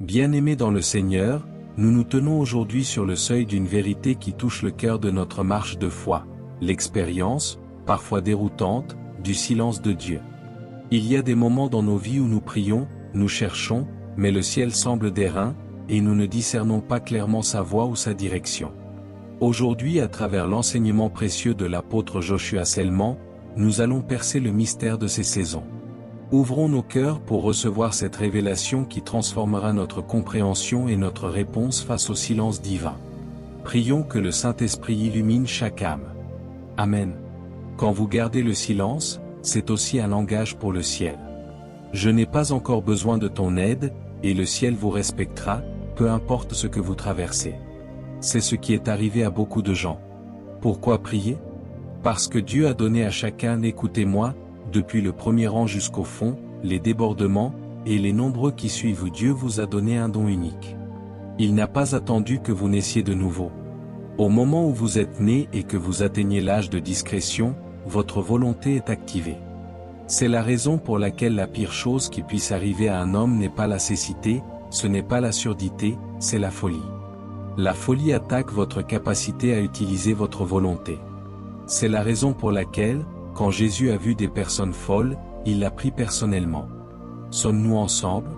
Bien-aimés dans le Seigneur, nous nous tenons aujourd'hui sur le seuil d'une vérité qui touche le cœur de notre marche de foi, l'expérience, parfois déroutante, du silence de Dieu. Il y a des moments dans nos vies où nous prions, nous cherchons, mais le ciel semble d'airain, et nous ne discernons pas clairement sa voix ou sa direction. Aujourd'hui, à travers l'enseignement précieux de l'apôtre Joshua Selman, nous allons percer le mystère de ces saisons. Ouvrons nos cœurs pour recevoir cette révélation qui transformera notre compréhension et notre réponse face au silence divin. Prions que le Saint-Esprit illumine chaque âme. Amen. Quand vous gardez le silence, c'est aussi un langage pour le ciel. Je n'ai pas encore besoin de ton aide, et le ciel vous respectera, peu importe ce que vous traversez. C'est ce qui est arrivé à beaucoup de gens. Pourquoi prier? Parce que Dieu a donné à chacun, écoutez-moi, depuis le premier rang jusqu'au fond, les débordements, et les nombreux qui suivent. Dieu vous a donné un don unique. Il n'a pas attendu que vous naissiez de nouveau. Au moment où vous êtes né et que vous atteignez l'âge de discrétion, votre volonté est activée. C'est la raison pour laquelle la pire chose qui puisse arriver à un homme n'est pas la cécité, ce n'est pas la surdité, c'est la folie. La folie attaque votre capacité à utiliser votre volonté. C'est la raison pour laquelle, quand Jésus a vu des personnes folles, il l'a pris personnellement. Sommes-nous ensemble?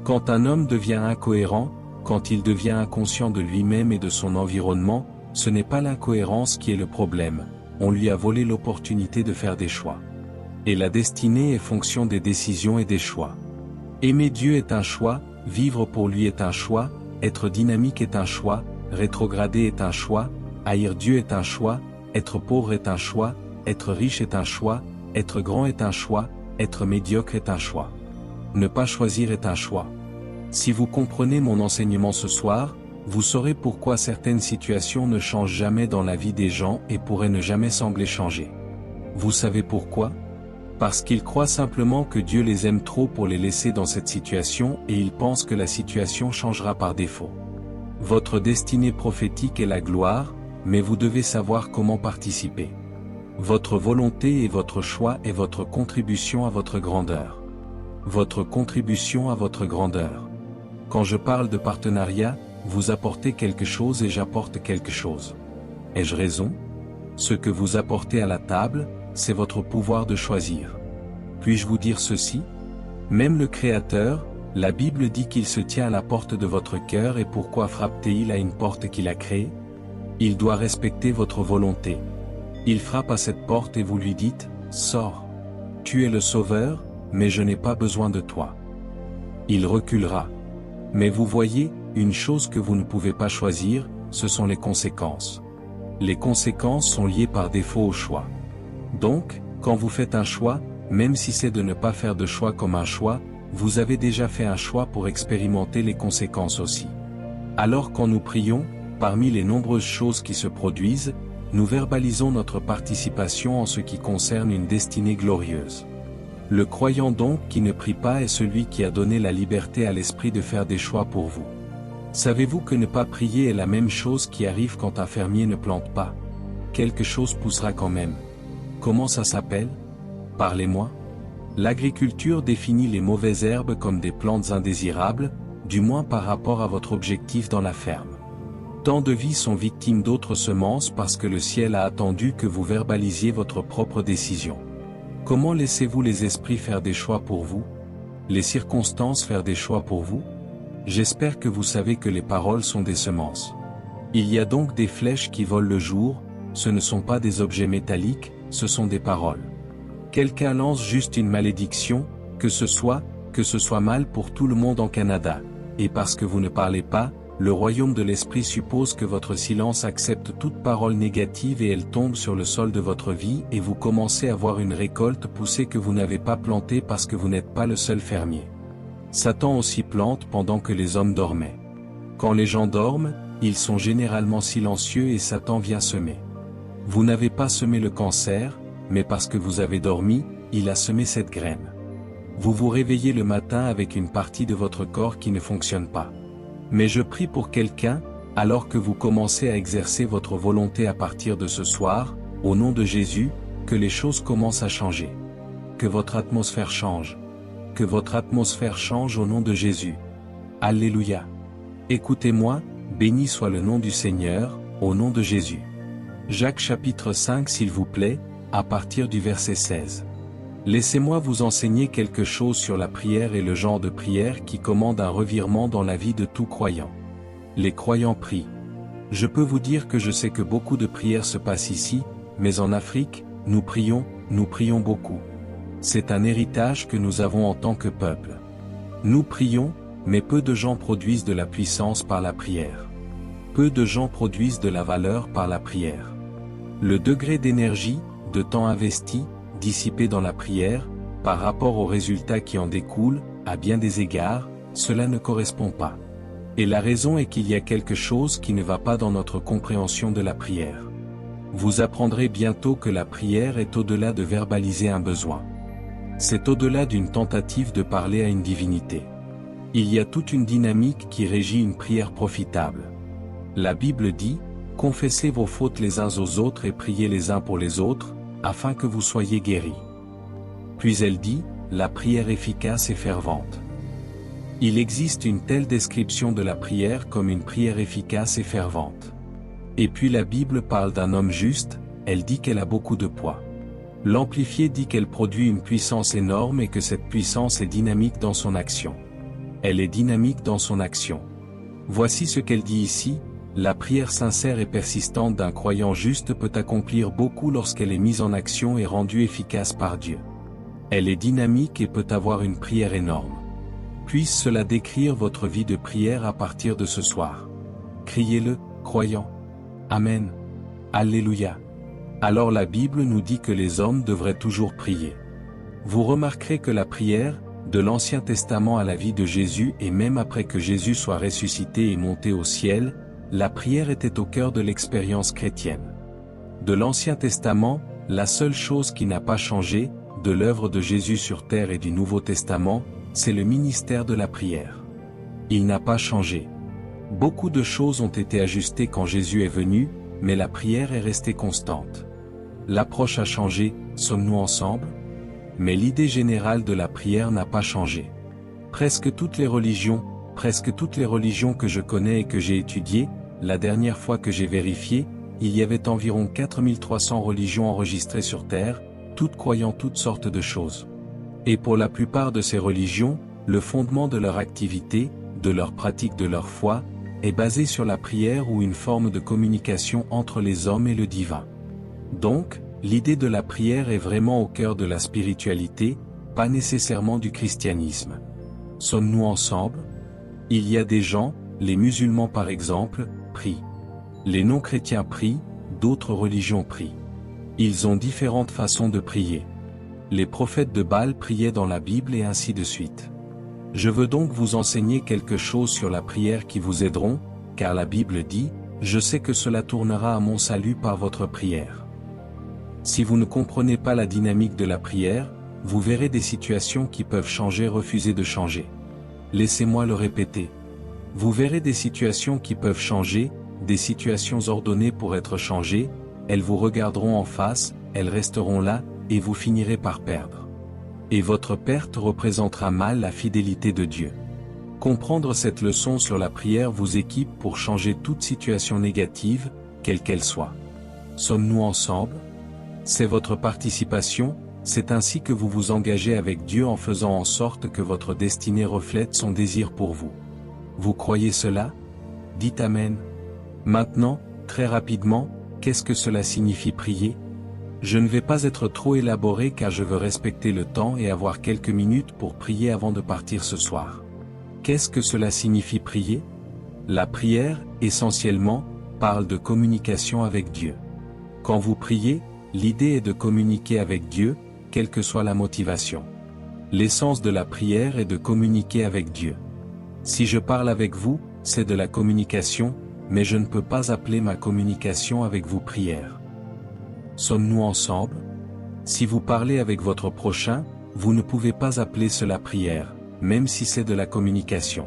Quand un homme devient incohérent, quand il devient inconscient de lui-même et de son environnement, ce n'est pas l'incohérence qui est le problème, on lui a volé l'opportunité de faire des choix. Et la destinée est fonction des décisions et des choix. Aimer Dieu est un choix, vivre pour lui est un choix, être dynamique est un choix, rétrograder est un choix, haïr Dieu est un choix, être pauvre est un choix, être riche est un choix, être grand est un choix, être médiocre est un choix. Ne pas choisir est un choix. Si vous comprenez mon enseignement ce soir, vous saurez pourquoi certaines situations ne changent jamais dans la vie des gens et pourraient ne jamais sembler changer. Vous savez pourquoi? Parce qu'ils croient simplement que Dieu les aime trop pour les laisser dans cette situation et ils pensent que la situation changera par défaut. Votre destinée prophétique est la gloire, mais vous devez savoir comment participer. Votre volonté et votre choix est votre contribution à votre grandeur. Votre contribution à votre grandeur. Quand je parle de partenariat, vous apportez quelque chose et j'apporte quelque chose. Ai-je raison? Ce que vous apportez à la table, c'est votre pouvoir de choisir. Puis-je vous dire ceci? Même le Créateur, la Bible dit qu'il se tient à la porte de votre cœur et pourquoi frappe-t-il à une porte qu'il a créée? Il doit respecter votre volonté. Il frappe à cette porte et vous lui dites, « Sors. Tu es le Sauveur, mais je n'ai pas besoin de toi. » Il reculera. Mais vous voyez, une chose que vous ne pouvez pas choisir, ce sont les conséquences. Les conséquences sont liées par défaut au choix. Donc, quand vous faites un choix, même si c'est de ne pas faire de choix comme un choix, vous avez déjà fait un choix pour expérimenter les conséquences aussi. Alors quand nous prions, parmi les nombreuses choses qui se produisent, nous verbalisons notre participation en ce qui concerne une destinée glorieuse. Le croyant donc qui ne prie pas est celui qui a donné la liberté à l'esprit de faire des choix pour vous. Savez-vous que ne pas prier est la même chose qui arrive quand un fermier ne plante pas? Quelque chose poussera quand même. Comment ça s'appelle? Parlez-moi. L'agriculture définit les mauvaises herbes comme des plantes indésirables, du moins par rapport à votre objectif dans la ferme. Tant de vies sont victimes d'autres semences parce que le ciel a attendu que vous verbalisiez votre propre décision. Comment laissez-vous les esprits faire des choix pour vous? Les circonstances faire des choix pour vous? J'espère que vous savez que les paroles sont des semences. Il y a donc des flèches qui volent le jour, ce ne sont pas des objets métalliques, ce sont des paroles. Quelqu'un lance juste une malédiction, que ce soit mal pour tout le monde en Canada, et parce que vous ne parlez pas, le royaume de l'esprit suppose que votre silence accepte toute parole négative et elle tombe sur le sol de votre vie et vous commencez à voir une récolte pousser que vous n'avez pas plantée parce que vous n'êtes pas le seul fermier. Satan aussi plante pendant que les hommes dormaient. Quand les gens dorment, ils sont généralement silencieux et Satan vient semer. Vous n'avez pas semé le cancer, mais parce que vous avez dormi, il a semé cette graine. Vous vous réveillez le matin avec une partie de votre corps qui ne fonctionne pas. Mais je prie pour quelqu'un, alors que vous commencez à exercer votre volonté à partir de ce soir, au nom de Jésus, que les choses commencent à changer. Que votre atmosphère change. Que votre atmosphère change au nom de Jésus. Alléluia. Écoutez-moi, béni soit le nom du Seigneur, au nom de Jésus. Jacques chapitre 5 s'il vous plaît, à partir du verset 16. Laissez-moi vous enseigner quelque chose sur la prière et le genre de prière qui commande un revirement dans la vie de tout croyant. Les croyants prient. Je peux vous dire que je sais que beaucoup de prières se passent ici, mais en Afrique, nous prions beaucoup. C'est un héritage que nous avons en tant que peuple. Nous prions, mais peu de gens produisent de la puissance par la prière. Peu de gens produisent de la valeur par la prière. Le degré d'énergie, de temps investi, dissipé dans la prière, par rapport aux résultats qui en découlent, à bien des égards, cela ne correspond pas. Et la raison est qu'il y a quelque chose qui ne va pas dans notre compréhension de la prière. Vous apprendrez bientôt que la prière est au-delà de verbaliser un besoin. C'est au-delà d'une tentative de parler à une divinité. Il y a toute une dynamique qui régit une prière profitable. La Bible dit, « Confessez vos fautes les uns aux autres et priez les uns pour les autres, afin que vous soyez guéris. » Puis elle dit, « La prière efficace et fervente. » Il existe une telle description de la prière comme une prière efficace et fervente. Et puis la Bible parle d'un homme juste, elle dit qu'elle a beaucoup de poids. L'Amplifié dit qu'elle produit une puissance énorme et que cette puissance est dynamique dans son action. Elle est dynamique dans son action. Voici ce qu'elle dit ici, la prière sincère et persistante d'un croyant juste peut accomplir beaucoup lorsqu'elle est mise en action et rendue efficace par Dieu. Elle est dynamique et peut avoir une prière énorme. Puisse cela décrire votre vie de prière à partir de ce soir. Criez-le, croyant. Amen. Alléluia. Alors la Bible nous dit que les hommes devraient toujours prier. Vous remarquerez que la prière, de l'Ancien Testament à la vie de Jésus et même après que Jésus soit ressuscité et monté au ciel, la prière était au cœur de l'expérience chrétienne. De l'Ancien Testament, la seule chose qui n'a pas changé, de l'œuvre de Jésus sur terre et du Nouveau Testament, c'est le ministère de la prière. Il n'a pas changé. Beaucoup de choses ont été ajustées quand Jésus est venu, mais la prière est restée constante. L'approche a changé, sommes-nous ensemble? Mais l'idée générale de la prière n'a pas changé. Presque toutes les religions que je connais et que j'ai étudiées, la dernière fois que j'ai vérifié, il y avait environ 4300 religions enregistrées sur Terre, toutes croyant toutes sortes de choses. Et pour la plupart de ces religions, le fondement de leur activité, de leur pratique de leur foi, est basé sur la prière ou une forme de communication entre les hommes et le divin. Donc, l'idée de la prière est vraiment au cœur de la spiritualité, pas nécessairement du christianisme. Sommes-nous ensemble? Il y a des gens, les musulmans par exemple, prient. Les non-chrétiens prient, d'autres religions prient. Ils ont différentes façons de prier. Les prophètes de Baal priaient dans la Bible et ainsi de suite. Je veux donc vous enseigner quelque chose sur la prière qui vous aideront, car la Bible dit, « Je sais que cela tournera à mon salut par votre prière. » Si vous ne comprenez pas la dynamique de la prière, vous verrez des situations qui peuvent changer, refuser de changer. Laissez-moi le répéter. Vous verrez des situations qui peuvent changer, des situations ordonnées pour être changées, elles vous regarderont en face, elles resteront là, et vous finirez par perdre. Et votre perte représentera mal la fidélité de Dieu. Comprendre cette leçon sur la prière vous équipe pour changer toute situation négative, quelle qu'elle soit. Sommes-nous ensemble? C'est votre participation, c'est ainsi que vous vous engagez avec Dieu en faisant en sorte que votre destinée reflète son désir pour vous. Vous croyez cela? Dites Amen. Maintenant, très rapidement, qu'est-ce que cela signifie prier? Je ne vais pas être trop élaboré car je veux respecter le temps et avoir quelques minutes pour prier avant de partir ce soir. Qu'est-ce que cela signifie prier? La prière, essentiellement, parle de communication avec Dieu. Quand vous priez, l'idée est de communiquer avec Dieu, quelle que soit la motivation. L'essence de la prière est de communiquer avec Dieu. Si je parle avec vous, c'est de la communication, mais je ne peux pas appeler ma communication avec vous prière. Sommes-nous ensemble? Si vous parlez avec votre prochain, vous ne pouvez pas appeler cela prière, même si c'est de la communication.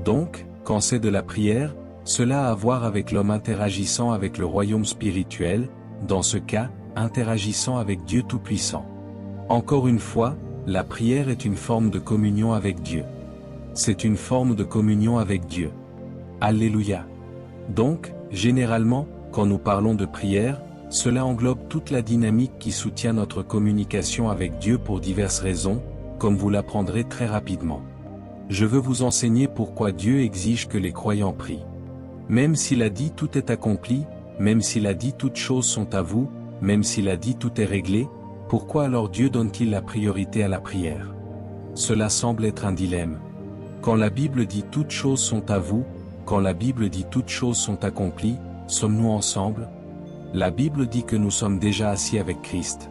Donc, quand c'est de la prière, cela a à voir avec l'homme interagissant avec le royaume spirituel, dans ce cas, interagissant avec Dieu Tout-Puissant. Encore une fois, la prière est une forme de communion avec Dieu. c'est une forme de communion avec Dieu. Alléluia. Donc, généralement, quand nous parlons de prière, cela englobe toute la dynamique qui soutient notre communication avec Dieu pour diverses raisons, comme vous l'apprendrez très rapidement. Je veux vous enseigner pourquoi Dieu exige que les croyants prient. Même s'il a dit tout est accompli, même s'il a dit toutes choses sont à vous, même s'il a dit tout est réglé, pourquoi alors Dieu donne-t-il la priorité à la prière? Cela semble être un dilemme. Quand la Bible dit toutes choses sont à vous, quand la Bible dit toutes choses sont accomplies, sommes-nous ensemble? La Bible dit que nous sommes déjà assis avec Christ.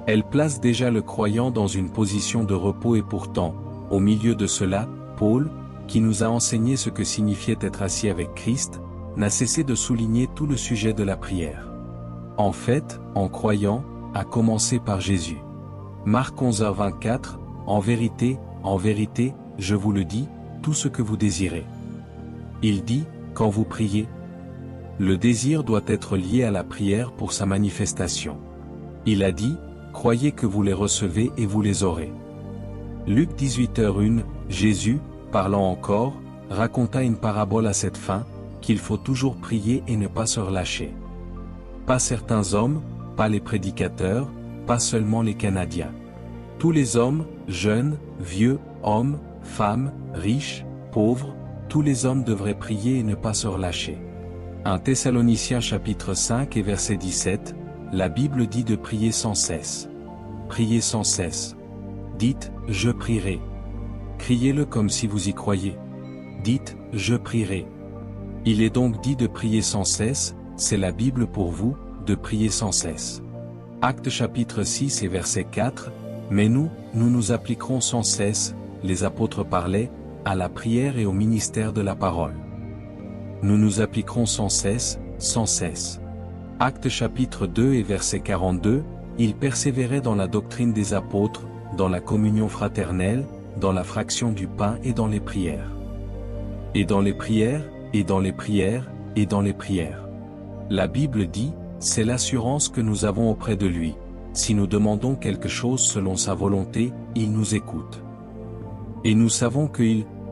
Elle place déjà le croyant dans une position de repos et pourtant, au milieu de cela, Paul, qui nous a enseigné ce que signifiait être assis avec Christ, n'a cessé de souligner tout le sujet de la prière. En fait, en croyant, à commencer par Jésus. Marc 11h24, en vérité, je vous le dis, tout ce que vous désirez. Il dit, quand vous priez, le désir doit être lié à la prière pour sa manifestation. Il a dit, croyez que vous les recevez et vous les aurez. Luc 18h01, Jésus, parlant encore, raconta une parabole à cette fin, qu'il faut toujours prier et ne pas se relâcher. Pas certains hommes, pas les prédicateurs, pas seulement les Canadiens. Tous les hommes, jeunes, vieux, hommes, femmes, riches, pauvres, tous les hommes devraient prier et ne pas se relâcher. 1 Thessaloniciens chapitre 5 et verset 17, la Bible dit de prier sans cesse. Priez sans cesse. Dites, je prierai. Criez-le comme si vous y croyez. Dites, je prierai. Il est donc dit de prier sans cesse, c'est la Bible pour vous, de prier sans cesse. Actes chapitre 6 et verset 4, mais nous appliquerons sans cesse, les apôtres parlaient, à la prière et au ministère de la parole. Nous appliquerons sans cesse, sans cesse. Actes chapitre 2 et verset 42, ils persévéraient dans la doctrine des apôtres, dans la communion fraternelle, dans la fraction du pain et dans les prières. Et dans les prières, et dans les prières, et dans les prières. La Bible dit, c'est l'assurance que nous avons auprès de lui. Si nous demandons quelque chose selon sa volonté, il nous écoute. Et nous savons que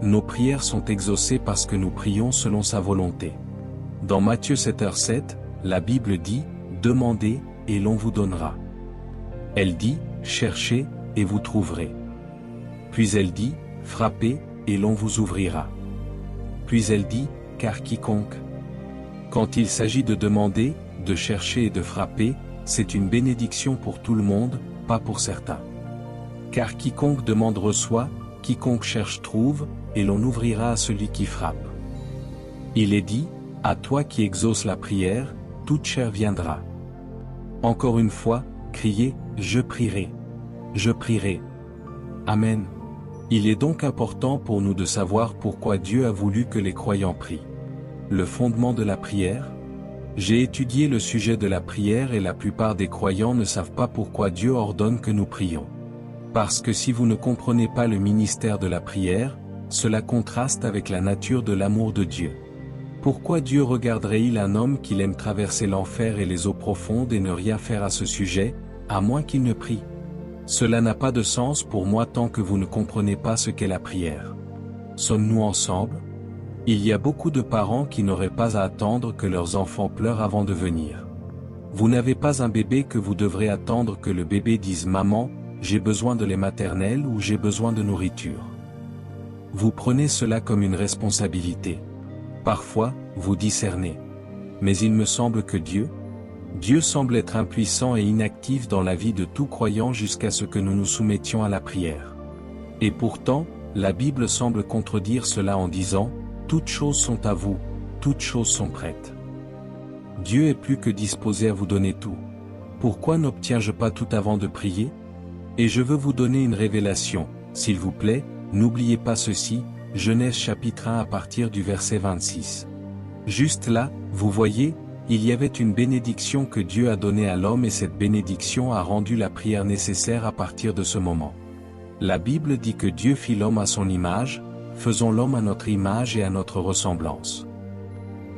nos prières sont exaucées parce que nous prions selon sa volonté. Dans Matthieu 7h7, la Bible dit, demandez, et l'on vous donnera. Elle dit, cherchez, et vous trouverez. Puis elle dit, frappez, et l'on vous ouvrira. Puis elle dit, car quiconque. Quand il s'agit de demander, de chercher et de frapper, c'est une bénédiction pour tout le monde, pas pour certains. Car quiconque demande reçoit, quiconque cherche trouve, et l'on ouvrira à celui qui frappe. Il est dit, à toi qui exauces la prière, toute chair viendra. Encore une fois, criez, je prierai. Je prierai. Amen. Il est donc important pour nous de savoir pourquoi Dieu a voulu que les croyants prient. Le fondement de la prière? J'ai étudié le sujet de la prière et la plupart des croyants ne savent pas pourquoi Dieu ordonne que nous prions. Parce que si vous ne comprenez pas le ministère de la prière, cela contraste avec la nature de l'amour de Dieu. Pourquoi Dieu regarderait-il un homme qu'il aime traverser l'enfer et les eaux profondes et ne rien faire à ce sujet, à moins qu'il ne prie? Cela n'a pas de sens pour moi tant que vous ne comprenez pas ce qu'est la prière. Sommes-nous ensemble? Il y a beaucoup de parents qui n'auraient pas à attendre que leurs enfants pleurent avant de venir. Vous n'avez pas un bébé que vous devrez attendre que le bébé dise « Maman, j'ai besoin de lait maternel » ou « J'ai besoin de nourriture ». Vous prenez cela comme une responsabilité. Parfois, vous discernez. Mais il me semble que Dieu semble être impuissant et inactif dans la vie de tout croyant jusqu'à ce que nous nous soumettions à la prière. Et pourtant, la Bible semble contredire cela en disant, « Toutes choses sont à vous, toutes choses sont prêtes. » Dieu est plus que disposé à vous donner tout. Pourquoi n'obtiens-je pas tout avant de prier? Et je veux vous donner une révélation, s'il vous plaît, n'oubliez pas ceci, Genèse chapitre 1 à partir du verset 26. Juste là, vous voyez, il y avait une bénédiction que Dieu a donnée à l'homme et cette bénédiction a rendu la prière nécessaire à partir de ce moment. La Bible dit que Dieu fit l'homme à son image, faisons l'homme à notre image et à notre ressemblance.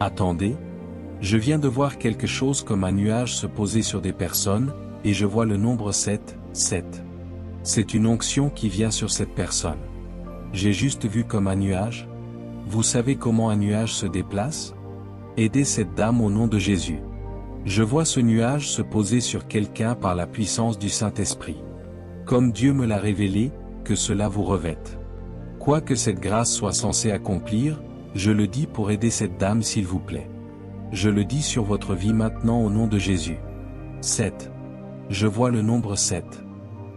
Attendez, je viens de voir quelque chose comme un nuage se poser sur des personnes, et je vois le nombre 7, 7. C'est une onction qui vient sur cette personne. J'ai juste vu comme un nuage. Vous savez comment un nuage se déplace? Aidez cette dame au nom de Jésus. Je vois ce nuage se poser sur quelqu'un par la puissance du Saint-Esprit. Comme Dieu me l'a révélé, que cela vous revête. Quoi que cette grâce soit censée accomplir, je le dis pour aider cette dame s'il vous plaît. Je le dis sur votre vie maintenant au nom de Jésus. 7. Je vois le nombre 7.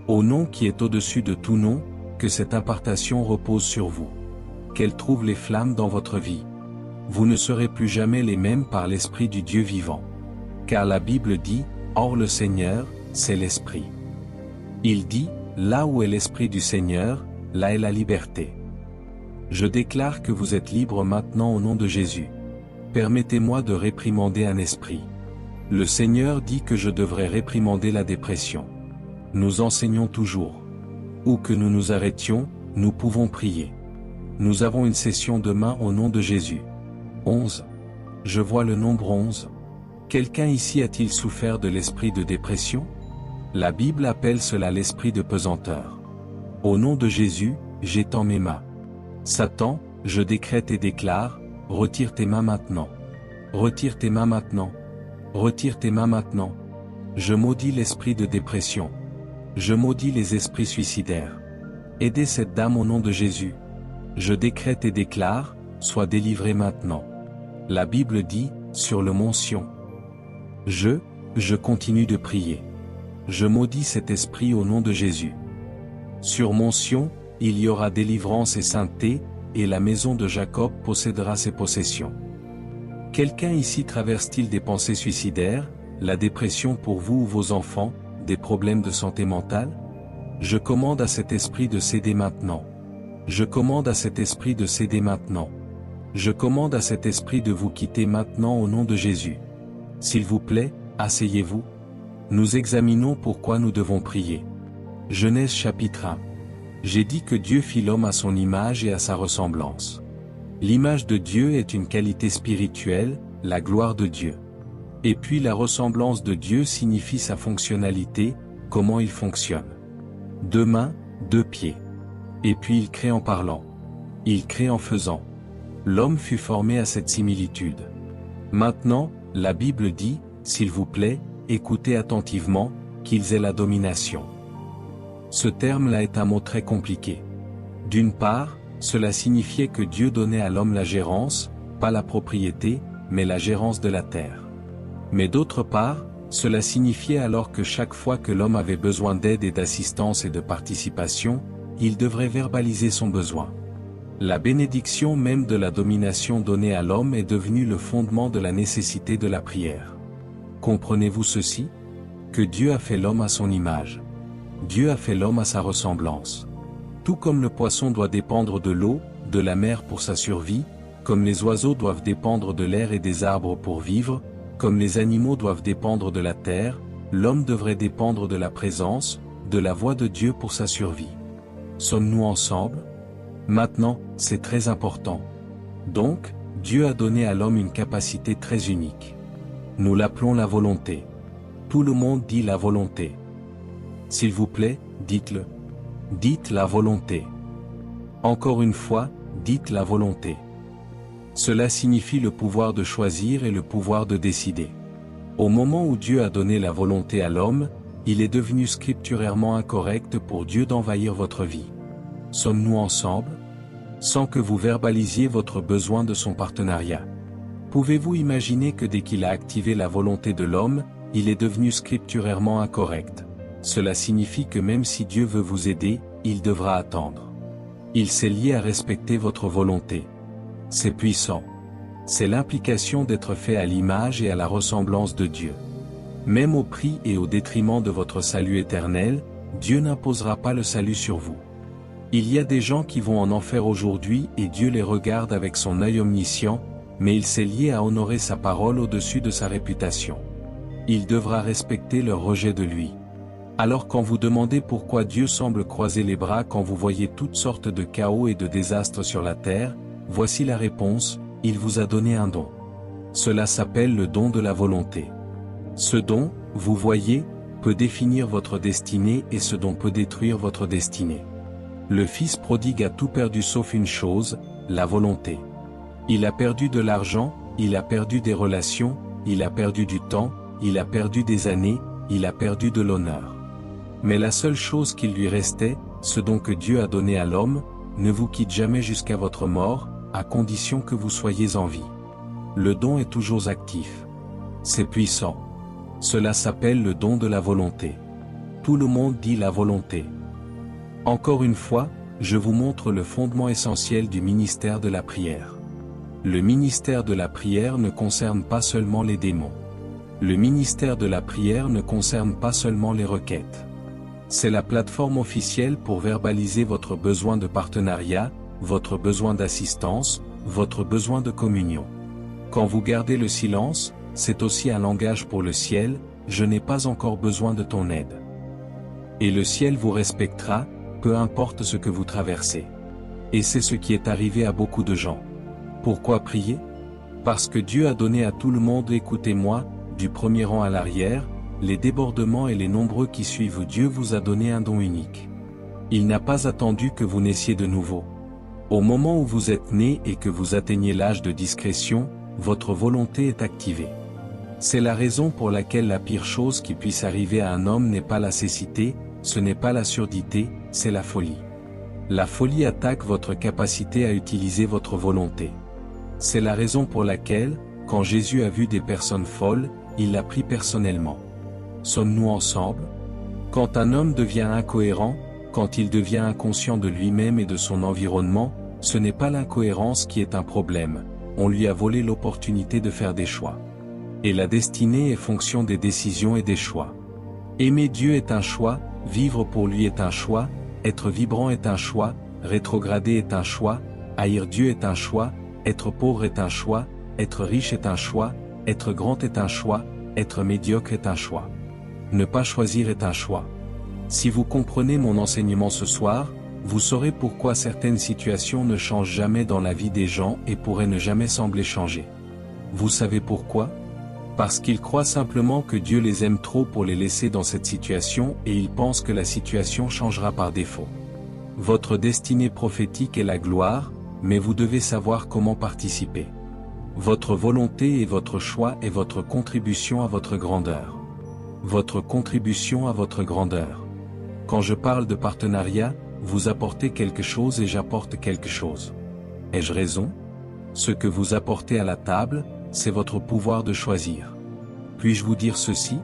Au nom qui est au-dessus de tout nom, que cette impartation repose sur vous. Qu'elle trouve les flammes dans votre vie. Vous ne serez plus jamais les mêmes par l'Esprit du Dieu vivant. Car la Bible dit, or le Seigneur, c'est l'Esprit. Il dit, là où est l'Esprit du Seigneur, là est la liberté. Je déclare que vous êtes libres maintenant au nom de Jésus. Permettez-moi de réprimander un esprit. Le Seigneur dit que je devrais réprimander la dépression. Nous enseignons toujours. Où que nous nous arrêtions, nous pouvons prier. Nous avons une session demain au nom de Jésus. 11. Je vois le nombre 11. Quelqu'un ici a-t-il souffert de l'esprit de dépression? La Bible appelle cela l'esprit de pesanteur. Au nom de Jésus, j'étends mes mains. Satan, je décrète et déclare, retire tes mains maintenant. Retire tes mains maintenant. Retire tes mains maintenant. Je maudis l'esprit de dépression. Je maudis les esprits suicidaires. Aidez cette dame au nom de Jésus. Je décrète et déclare, sois délivrée maintenant. La Bible dit, sur le mont Sion. Je continue de prier. Je maudis cet esprit au nom de Jésus. Sur mont Sion, il y aura délivrance et sainteté, et la maison de Jacob possédera ses possessions. Quelqu'un ici traverse-t-il des pensées suicidaires, la dépression pour vous ou vos enfants, des problèmes de santé mentale? Je commande à cet esprit de céder maintenant. Je commande à cet esprit de céder maintenant. Je commande à cet esprit de vous quitter maintenant au nom de Jésus. S'il vous plaît, asseyez-vous. Nous examinons pourquoi nous devons prier. Genèse chapitre 1. J'ai dit que Dieu fit l'homme à son image et à sa ressemblance. L'image de Dieu est une qualité spirituelle, la gloire de Dieu. Et puis la ressemblance de Dieu signifie sa fonctionnalité, comment il fonctionne. 2 mains, 2 pieds. Et puis il crée en parlant. Il crée en faisant. L'homme fut formé à cette similitude. Maintenant, la Bible dit, s'il vous plaît, écoutez attentivement, qu'ils aient la domination. Ce terme-là est un mot très compliqué. D'une part, cela signifiait que Dieu donnait à l'homme la gérance, pas la propriété, mais la gérance de la terre. Mais d'autre part, cela signifiait alors que chaque fois que l'homme avait besoin d'aide et d'assistance et de participation, il devrait verbaliser son besoin. La bénédiction même de la domination donnée à l'homme est devenue le fondement de la nécessité de la prière. Comprenez-vous ceci? Que Dieu a fait l'homme à son image. Dieu a fait l'homme à sa ressemblance. Tout comme le poisson doit dépendre de l'eau, de la mer pour sa survie, comme les oiseaux doivent dépendre de l'air et des arbres pour vivre, comme les animaux doivent dépendre de la terre, l'homme devrait dépendre de la présence, de la voix de Dieu pour sa survie. Sommes-nous ensemble? Maintenant, c'est très important. Donc, Dieu a donné à l'homme une capacité très unique. Nous l'appelons la volonté. Tout le monde dit la volonté. S'il vous plaît, dites-le. Dites la volonté. Encore une fois, dites la volonté. Cela signifie le pouvoir de choisir et le pouvoir de décider. Au moment où Dieu a donné la volonté à l'homme, il est devenu scripturairement incorrect pour Dieu d'envahir votre vie. Sommes-nous ensemble? Sans que vous verbalisiez votre besoin de son partenariat. Pouvez-vous imaginer que dès qu'il a activé la volonté de l'homme, il est devenu scripturairement incorrect? Cela signifie que même si Dieu veut vous aider, il devra attendre. Il s'est lié à respecter votre volonté. C'est puissant. C'est l'implication d'être fait à l'image et à la ressemblance de Dieu. Même au prix et au détriment de votre salut éternel, Dieu n'imposera pas le salut sur vous. Il y a des gens qui vont en enfer aujourd'hui et Dieu les regarde avec son œil omniscient, mais il s'est lié à honorer sa parole au-dessus de sa réputation. Il devra respecter leur rejet de lui. Alors quand vous demandez pourquoi Dieu semble croiser les bras quand vous voyez toutes sortes de chaos et de désastres sur la terre, voici la réponse, il vous a donné un don. Cela s'appelle le don de la volonté. Ce don, vous voyez, peut définir votre destinée et ce don peut détruire votre destinée. Le fils prodigue a tout perdu sauf une chose, la volonté. Il a perdu de l'argent, il a perdu des relations, il a perdu du temps, il a perdu des années, il a perdu de l'honneur. Mais la seule chose qui lui restait, ce don que Dieu a donné à l'homme, ne vous quitte jamais jusqu'à votre mort, à condition que vous soyez en vie. Le don est toujours actif. C'est puissant. Cela s'appelle le don de la volonté. Tout le monde dit la volonté. Encore une fois, je vous montre le fondement essentiel du ministère de la prière. Le ministère de la prière ne concerne pas seulement les démons. Le ministère de la prière ne concerne pas seulement les requêtes. C'est la plateforme officielle pour verbaliser votre besoin de partenariat, votre besoin d'assistance, votre besoin de communion. Quand vous gardez le silence, c'est aussi un langage pour le ciel, je n'ai pas encore besoin de ton aide. Et le ciel vous respectera, peu importe ce que vous traversez. Et c'est ce qui est arrivé à beaucoup de gens. Pourquoi prier? Parce que Dieu a donné à tout le monde, écoutez-moi, du premier rang à l'arrière, les débordements et les nombreux qui suivent, Dieu vous a donné un don unique. Il n'a pas attendu que vous naissiez de nouveau. Au moment où vous êtes né et que vous atteignez l'âge de discrétion, votre volonté est activée. C'est la raison pour laquelle la pire chose qui puisse arriver à un homme n'est pas la cécité, ce n'est pas la surdité, c'est la folie. La folie attaque votre capacité à utiliser votre volonté. C'est la raison pour laquelle, quand Jésus a vu des personnes folles, il l'a pris personnellement. Sommes-nous ensemble? Quand un homme devient incohérent, quand il devient inconscient de lui-même et de son environnement, ce n'est pas l'incohérence qui est un problème, on lui a volé l'opportunité de faire des choix. Et la destinée est fonction des décisions et des choix. Aimer Dieu est un choix, vivre pour lui est un choix, être vibrant est un choix, rétrograder est un choix, haïr Dieu est un choix, être pauvre est un choix, être riche est un choix, être grand est un choix, être médiocre est un choix. Ne pas choisir est un choix. Si vous comprenez mon enseignement ce soir, vous saurez pourquoi certaines situations ne changent jamais dans la vie des gens et pourraient ne jamais sembler changer. Vous savez pourquoi? Parce qu'ils croient simplement que Dieu les aime trop pour les laisser dans cette situation et ils pensent que la situation changera par défaut. Votre destinée prophétique est la gloire, mais vous devez savoir comment participer. Votre volonté et votre choix est votre contribution à votre grandeur. Votre contribution à votre grandeur. Quand je parle de partenariat, vous apportez quelque chose et j'apporte quelque chose. Ai-je raison? Ce que vous apportez à la table, c'est votre pouvoir de choisir. Puis-je vous dire ceci?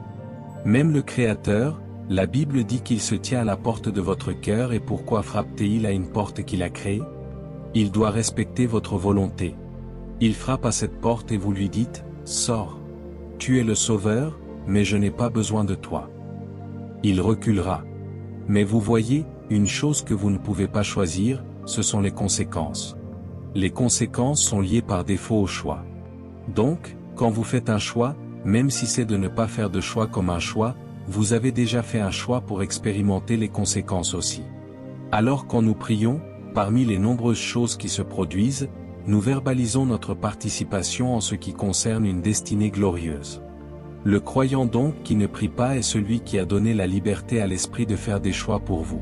Même le Créateur, la Bible dit qu'il se tient à la porte de votre cœur et pourquoi frappe-t-il à une porte qu'il a créée? Il doit respecter votre volonté. Il frappe à cette porte et vous lui dites, sors. Tu es le Sauveur, mais je n'ai pas besoin de toi. Il reculera. Mais vous voyez, une chose que vous ne pouvez pas choisir, ce sont les conséquences. Les conséquences sont liées par défaut au choix. Donc, quand vous faites un choix, même si c'est de ne pas faire de choix comme un choix, vous avez déjà fait un choix pour expérimenter les conséquences aussi. Alors quand nous prions, parmi les nombreuses choses qui se produisent, nous verbalisons notre participation en ce qui concerne une destinée glorieuse. Le croyant donc qui ne prie pas est celui qui a donné la liberté à l'esprit de faire des choix pour vous.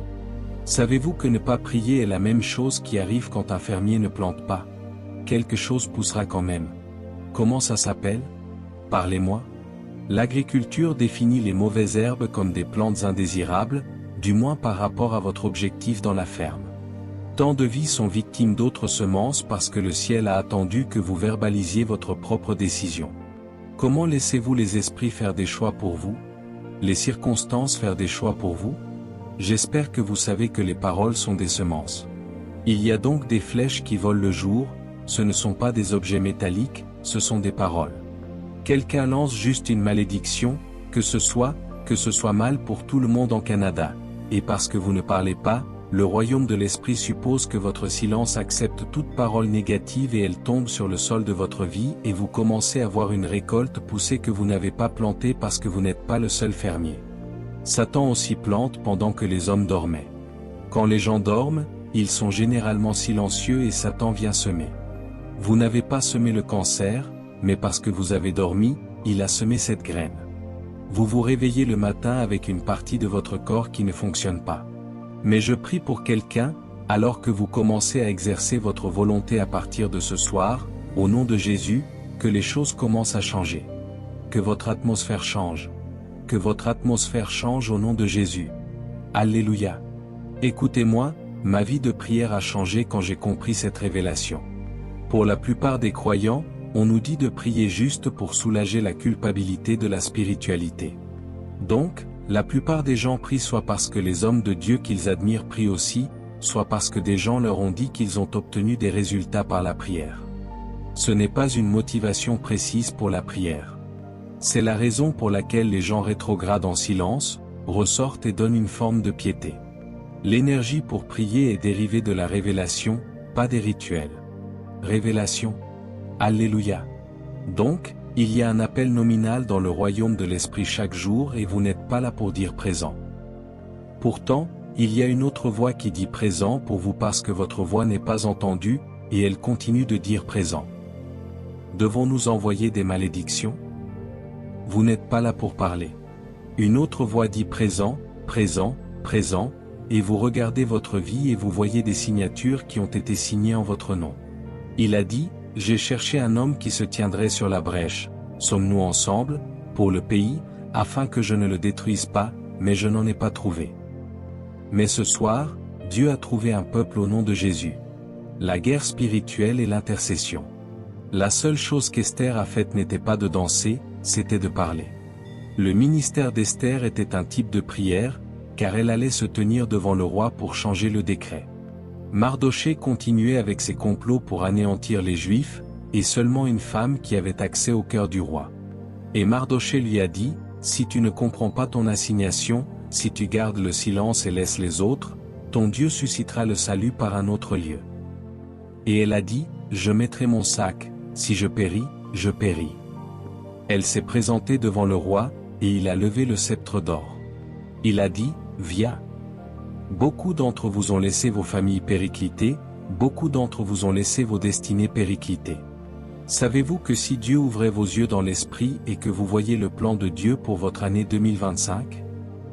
Savez-vous que ne pas prier est la même chose qui arrive quand un fermier ne plante pas? Quelque chose poussera quand même. Comment ça s'appelle? Parlez-moi. L'agriculture définit les mauvaises herbes comme des plantes indésirables, du moins par rapport à votre objectif dans la ferme. Tant de vies sont victimes d'autres semences parce que le ciel a attendu que vous verbalisiez votre propre décision. Comment laissez-vous les esprits faire des choix pour vous? Les circonstances faire des choix pour vous? J'espère que vous savez que les paroles sont des semences. Il y a donc des flèches qui volent le jour, ce ne sont pas des objets métalliques, ce sont des paroles. Quelqu'un lance juste une malédiction, que ce soit mal pour tout le monde en Canada, et parce que vous ne parlez pas, le royaume de l'esprit suppose que votre silence accepte toute parole négative et elle tombe sur le sol de votre vie et vous commencez à voir une récolte pousser que vous n'avez pas plantée parce que vous n'êtes pas le seul fermier. Satan aussi plante pendant que les hommes dormaient. Quand les gens dorment, ils sont généralement silencieux et Satan vient semer. Vous n'avez pas semé le cancer, mais parce que vous avez dormi, il a semé cette graine. Vous vous réveillez le matin avec une partie de votre corps qui ne fonctionne pas. Mais je prie pour quelqu'un, Alors que vous commencez à exercer votre volonté à partir de ce soir, au nom de Jésus, que les choses commencent à changer. Que votre atmosphère change. Que votre atmosphère change au nom de Jésus. Alléluia. Écoutez-moi, ma vie de prière a changé quand j'ai compris cette révélation. Pour la plupart des croyants, on nous dit de prier juste pour soulager la culpabilité de la spiritualité. Donc, la plupart des gens prient soit parce que les hommes de Dieu qu'ils admirent prient aussi, soit parce que des gens leur ont dit qu'ils ont obtenu des résultats par la prière. Ce n'est pas une motivation précise pour la prière. C'est la raison pour laquelle les gens rétrogradent en silence, ressortent et donnent une forme de piété. L'énergie pour prier est dérivée de la révélation, pas des rituels. Révélation. Alléluia. Donc, il y a un appel nominal dans le royaume de l'Esprit chaque jour et vous n'êtes pas là pour dire présent. Pourtant, il y a une autre voix qui dit présent pour vous parce que votre voix n'est pas entendue, et elle continue de dire présent. Devons-nous envoyer des malédictions? Vous n'êtes pas là pour parler. Une autre voix dit présent, présent, présent, et vous regardez votre vie et vous voyez des signatures qui ont été signées en votre nom. Il a dit, j'ai cherché un homme qui se tiendrait sur la brèche, sommes-nous ensemble, pour le pays, afin que je ne le détruise pas, mais je n'en ai pas trouvé. Mais ce soir, Dieu a trouvé un peuple au nom de Jésus. La guerre spirituelle et l'intercession. La seule chose qu'Esther a faite n'était pas de danser, c'était de parler. Le ministère d'Esther était un type de prière, car elle allait se tenir devant le roi pour changer le décret. Mardochée continuait avec ses complots pour anéantir les Juifs, et seulement une femme qui avait accès au cœur du roi. Et Mardochée lui a dit, si tu ne comprends pas ton assignation, si tu gardes le silence et laisses les autres, ton Dieu suscitera le salut par un autre lieu. Et elle a dit, je mettrai mon sac, si je péris, je péris. Elle s'est présentée devant le roi, et il a levé le sceptre d'or. Il a dit, viens. Beaucoup d'entre vous ont laissé vos familles périclitées, beaucoup d'entre vous ont laissé vos destinées périclitées. Savez-vous que si Dieu ouvrait vos yeux dans l'esprit et que vous voyez le plan de Dieu pour votre année 2025?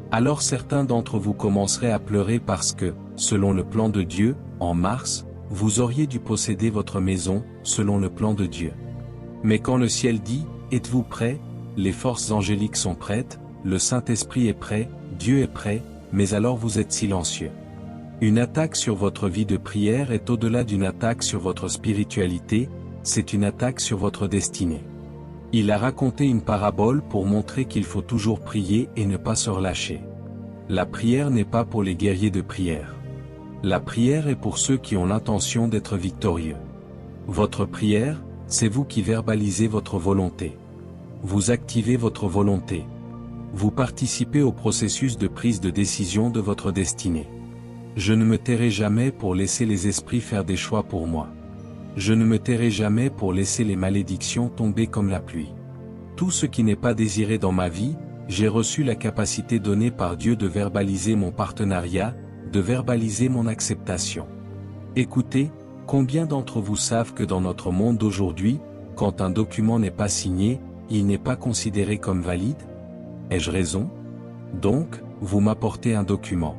Alors certains d'entre vous commenceraient à pleurer parce que, selon le plan de Dieu, en mars, vous auriez dû posséder votre maison, selon le plan de Dieu. Mais quand le ciel dit, êtes-vous prêts? Les forces angéliques sont prêtes, le Saint-Esprit est prêt, Dieu est prêt, mais alors vous êtes silencieux. Une attaque sur votre vie de prière est au-delà d'une attaque sur votre spiritualité, c'est une attaque sur votre destinée. Il a raconté une parabole pour montrer qu'il faut toujours prier et ne pas se relâcher. La prière n'est pas pour les guerriers de prière. La prière est pour ceux qui ont l'intention d'être victorieux. Votre prière, c'est vous qui verbalisez votre volonté. Vous activez votre volonté. Vous participez au processus de prise de décision de votre destinée. Je ne me tairai jamais pour laisser les esprits faire des choix pour moi. Je ne me tairai jamais pour laisser les malédictions tomber comme la pluie. Tout ce qui n'est pas désiré dans ma vie, j'ai reçu la capacité donnée par Dieu de verbaliser mon partenariat, de verbaliser mon acceptation. Écoutez, combien d'entre vous savent que dans notre monde d'aujourd'hui, quand un document n'est pas signé, il n'est pas considéré comme valide? Ai-je raison? Donc, vous m'apportez un document.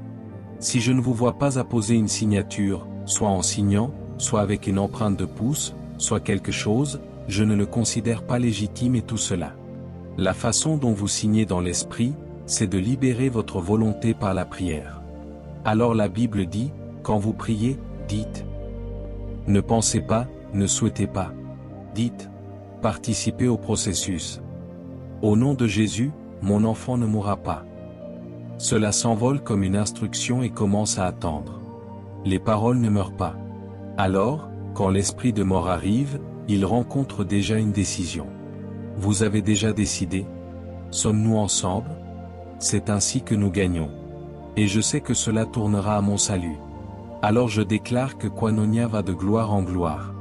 Si je ne vous vois pas apposer une signature, soit en signant, soit avec une empreinte de pouce, soit quelque chose, je ne le considère pas légitime et tout cela. La façon dont vous signez dans l'esprit, c'est de libérer votre volonté par la prière. Alors la Bible dit, quand vous priez, dites. Ne pensez pas, ne souhaitez pas. Dites. Participez au processus. Au nom de Jésus, mon enfant ne mourra pas. Cela s'envole comme une instruction et commence à attendre. Les paroles ne meurent pas. Alors, quand l'esprit de mort arrive, il rencontre déjà une décision. Vous avez déjà décidé? Sommes-nous ensemble? C'est ainsi que nous gagnons. Et je sais que cela tournera à mon salut. Alors je déclare que Koinonia va de gloire en gloire.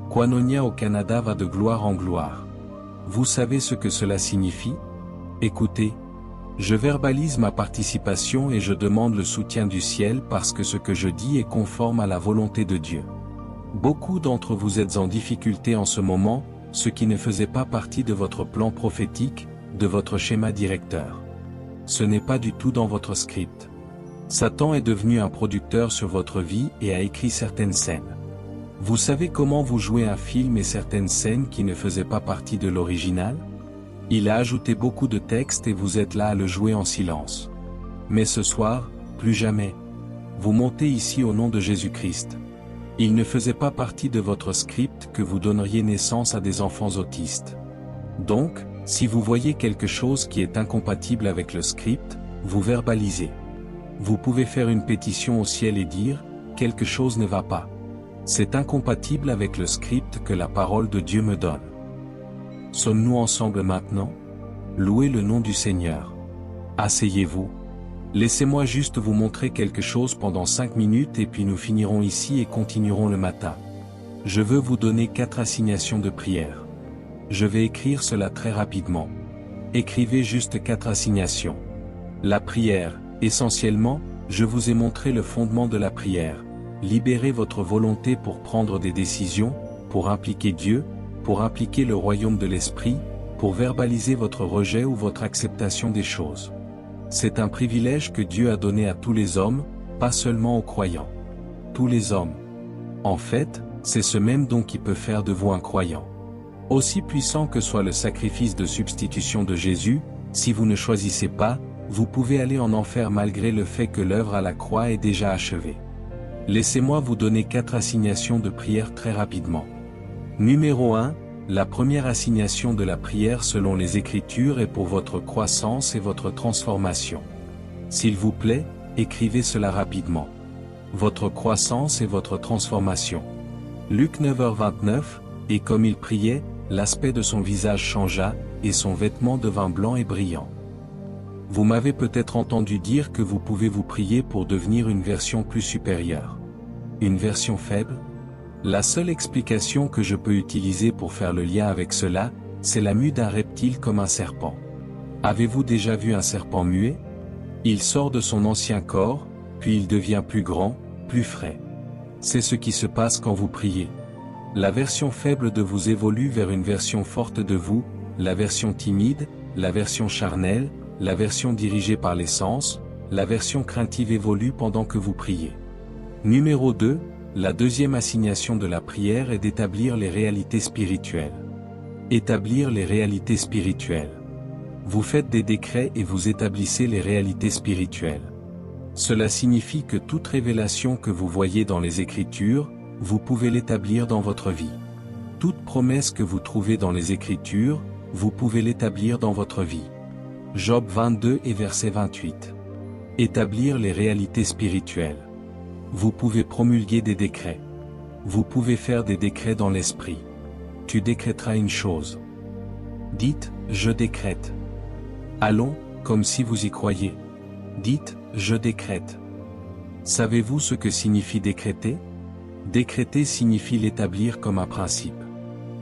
Koinonia au Canada va de gloire en gloire. Vous savez ce que cela signifie? Écoutez. Je verbalise ma participation et je demande le soutien du ciel parce que ce que je dis est conforme à la volonté de Dieu. Beaucoup d'entre vous êtes en difficulté en ce moment, ce qui ne faisait pas partie de votre plan prophétique, de votre schéma directeur. Ce n'est pas du tout dans votre script. Satan est devenu un producteur sur votre vie et a écrit certaines scènes. Vous savez comment vous jouez un film et certaines scènes qui ne faisaient pas partie de l'original? Il a ajouté beaucoup de texte et vous êtes là à le jouer en silence. Mais ce soir, plus jamais. Vous montez ici au nom de Jésus-Christ. Il ne faisait pas partie de votre script que vous donneriez naissance à des enfants autistes. Donc, si vous voyez quelque chose qui est incompatible avec le script, vous verbalisez. Vous pouvez faire une pétition au ciel et dire, quelque chose ne va pas. C'est incompatible avec le script que la parole de Dieu me donne. Sommes-nous ensemble maintenant? Louez le nom du Seigneur. Asseyez-vous. Laissez-moi juste vous montrer quelque chose pendant 5 minutes et puis nous finirons ici et continuerons le matin. Je veux vous donner 4 assignations de prière. Je vais écrire cela très rapidement. Écrivez juste 4 assignations. La prière, essentiellement, je vous ai montré le fondement de la prière. Libérez votre volonté pour prendre des décisions, pour impliquer Dieu, pour impliquer le royaume de l'esprit, pour verbaliser votre rejet ou votre acceptation des choses. C'est un privilège que Dieu a donné à tous les hommes, pas seulement aux croyants. Tous les hommes. En fait, c'est ce même don qui peut faire de vous un croyant. Aussi puissant que soit le sacrifice de substitution de Jésus, si vous ne choisissez pas, vous pouvez aller en enfer malgré le fait que l'œuvre à la croix est déjà achevée. Laissez-moi vous donner 4 assignations de prière très rapidement. Numéro 1, la première assignation de la prière selon les Écritures est pour votre croissance et votre transformation. S'il vous plaît, écrivez cela rapidement. Votre croissance et votre transformation. Luc 9h29, et comme il priait, l'aspect de son visage changea, et son vêtement devint blanc et brillant. Vous m'avez peut-être entendu dire que vous pouvez vous prier pour devenir une version plus supérieure. Une version faible? La seule explication que je peux utiliser pour faire le lien avec cela, c'est la mue d'un reptile comme un serpent. Avez-vous déjà vu un serpent muet? Il sort de son ancien corps, puis il devient plus grand, plus frais. C'est ce qui se passe quand vous priez. La version faible de vous évolue vers une version forte de vous, la version timide, la version charnelle, la version dirigée par les sens, la version craintive évolue pendant que vous priez. Numéro 2, la deuxième assignation de la prière est d'établir les réalités spirituelles. Établir les réalités spirituelles. Vous faites des décrets et vous établissez les réalités spirituelles. Cela signifie que toute révélation que vous voyez dans les Écritures, vous pouvez l'établir dans votre vie. Toute promesse que vous trouvez dans les Écritures, vous pouvez l'établir dans votre vie. Job 22 et verset 28. Établir les réalités spirituelles. Vous pouvez promulguer des décrets. Vous pouvez faire des décrets dans l'esprit. Tu décrèteras une chose. Dites, je décrète. Allons, comme si vous y croyez. Dites, je décrète. Savez-vous ce que signifie décréter? Décréter signifie l'établir comme un principe.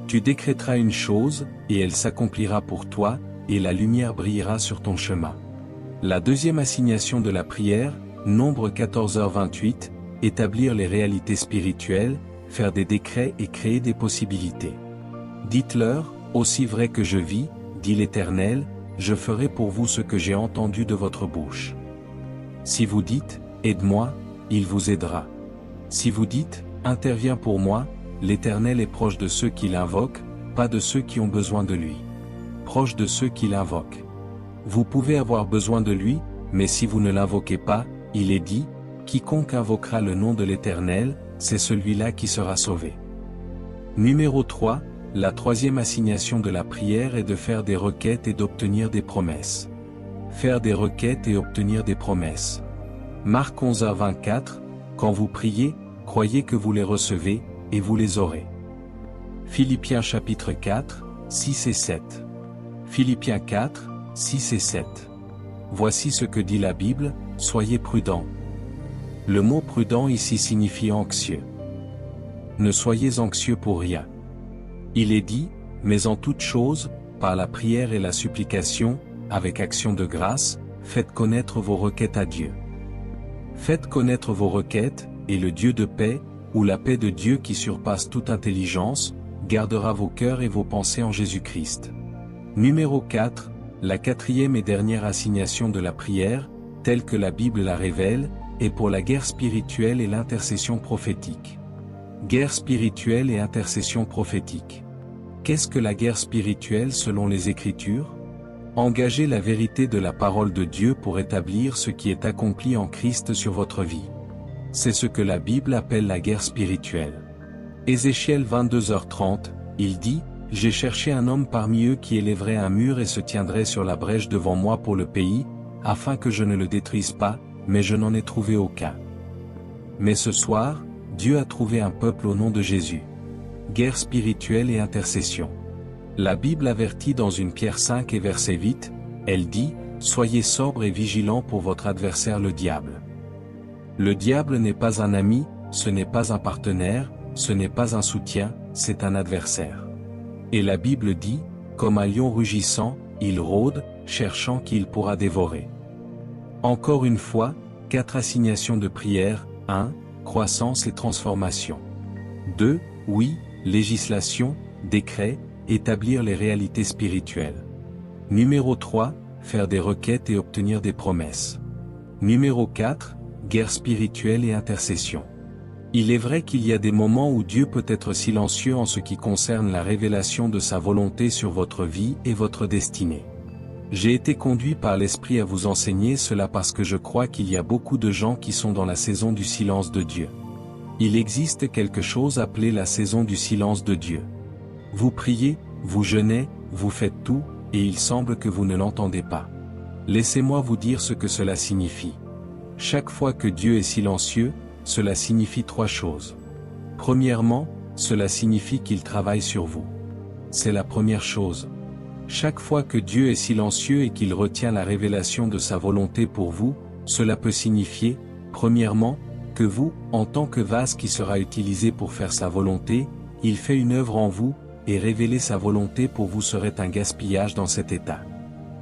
Tu décrèteras une chose, et elle s'accomplira pour toi, et la lumière brillera sur ton chemin. La deuxième assignation de la prière, Nombre 14h28, établir les réalités spirituelles, faire des décrets et créer des possibilités. Dites-leur, aussi vrai que je vis, dit l'Éternel, je ferai pour vous ce que j'ai entendu de votre bouche. Si vous dites, aide-moi, il vous aidera. Si vous dites, interviens pour moi, l'Éternel est proche de ceux qui l'invoquent, pas de ceux qui ont besoin de lui. Proche de ceux qui l'invoquent. Vous pouvez avoir besoin de lui, mais si vous ne l'invoquez pas, il est dit, quiconque invoquera le nom de l'Éternel, c'est celui-là qui sera sauvé. Numéro 3, la troisième assignation de la prière est de faire des requêtes et d'obtenir des promesses. Faire des requêtes et obtenir des promesses. Marc 11h24, quand vous priez, croyez que vous les recevez, et vous les aurez. Philippiens chapitre 4, 6 et 7. Philippiens 4, 6 et 7. Voici ce que dit la Bible, soyez prudents. Le mot prudent ici signifie anxieux. Ne soyez anxieux pour rien. Il est dit, mais en toute chose, par la prière et la supplication, avec action de grâce, faites connaître vos requêtes à Dieu. Faites connaître vos requêtes, et le Dieu de paix, ou la paix de Dieu qui surpasse toute intelligence, gardera vos cœurs et vos pensées en Jésus-Christ. Numéro 4, la quatrième et dernière assignation de la prière, telle que la Bible la révèle, est pour la guerre spirituelle et l'intercession prophétique. Guerre spirituelle et intercession prophétique. Qu'est-ce que la guerre spirituelle selon les Écritures? Engager la vérité de la parole de Dieu pour établir ce qui est accompli en Christ sur votre vie. C'est ce que la Bible appelle la guerre spirituelle. Ézéchiel 22h30, il dit, « J'ai cherché un homme parmi eux qui élèverait un mur et se tiendrait sur la brèche devant moi pour le pays, afin que je ne le détruise pas, mais je n'en ai trouvé aucun. » Mais ce soir, Dieu a trouvé un peuple au nom de Jésus. Guerre spirituelle et intercession. La Bible avertit dans 1 Pierre 5 et verset 8, elle dit, « Soyez sobres et vigilants pour votre adversaire le diable. » Le diable n'est pas un ami, ce n'est pas un partenaire, ce n'est pas un soutien, c'est un adversaire. Et la Bible dit, « Comme un lion rugissant, il rôde, cherchant qui il pourra dévorer. » Encore une fois, 4 assignations de prière. 1. Croissance et transformation. 2. Oui, législation, décret, établir les réalités spirituelles. Numéro 3. Faire des requêtes et obtenir des promesses. Numéro 4. Guerre spirituelle et intercession. Il est vrai qu'il y a des moments où Dieu peut être silencieux en ce qui concerne la révélation de sa volonté sur votre vie et votre destinée. J'ai été conduit par l'Esprit à vous enseigner cela parce que je crois qu'il y a beaucoup de gens qui sont dans la saison du silence de Dieu. Il existe quelque chose appelé la saison du silence de Dieu. Vous priez, vous jeûnez, vous faites tout, et il semble que vous ne l'entendez pas. Laissez-moi vous dire ce que cela signifie. Chaque fois que Dieu est silencieux, cela signifie 3 choses. Premièrement, cela signifie qu'il travaille sur vous. C'est la première chose. Chaque fois que Dieu est silencieux et qu'il retient la révélation de sa volonté pour vous, cela peut signifier, premièrement, que vous, en tant que vase qui sera utilisé pour faire sa volonté, il fait une œuvre en vous, et révéler sa volonté pour vous serait un gaspillage dans cet état.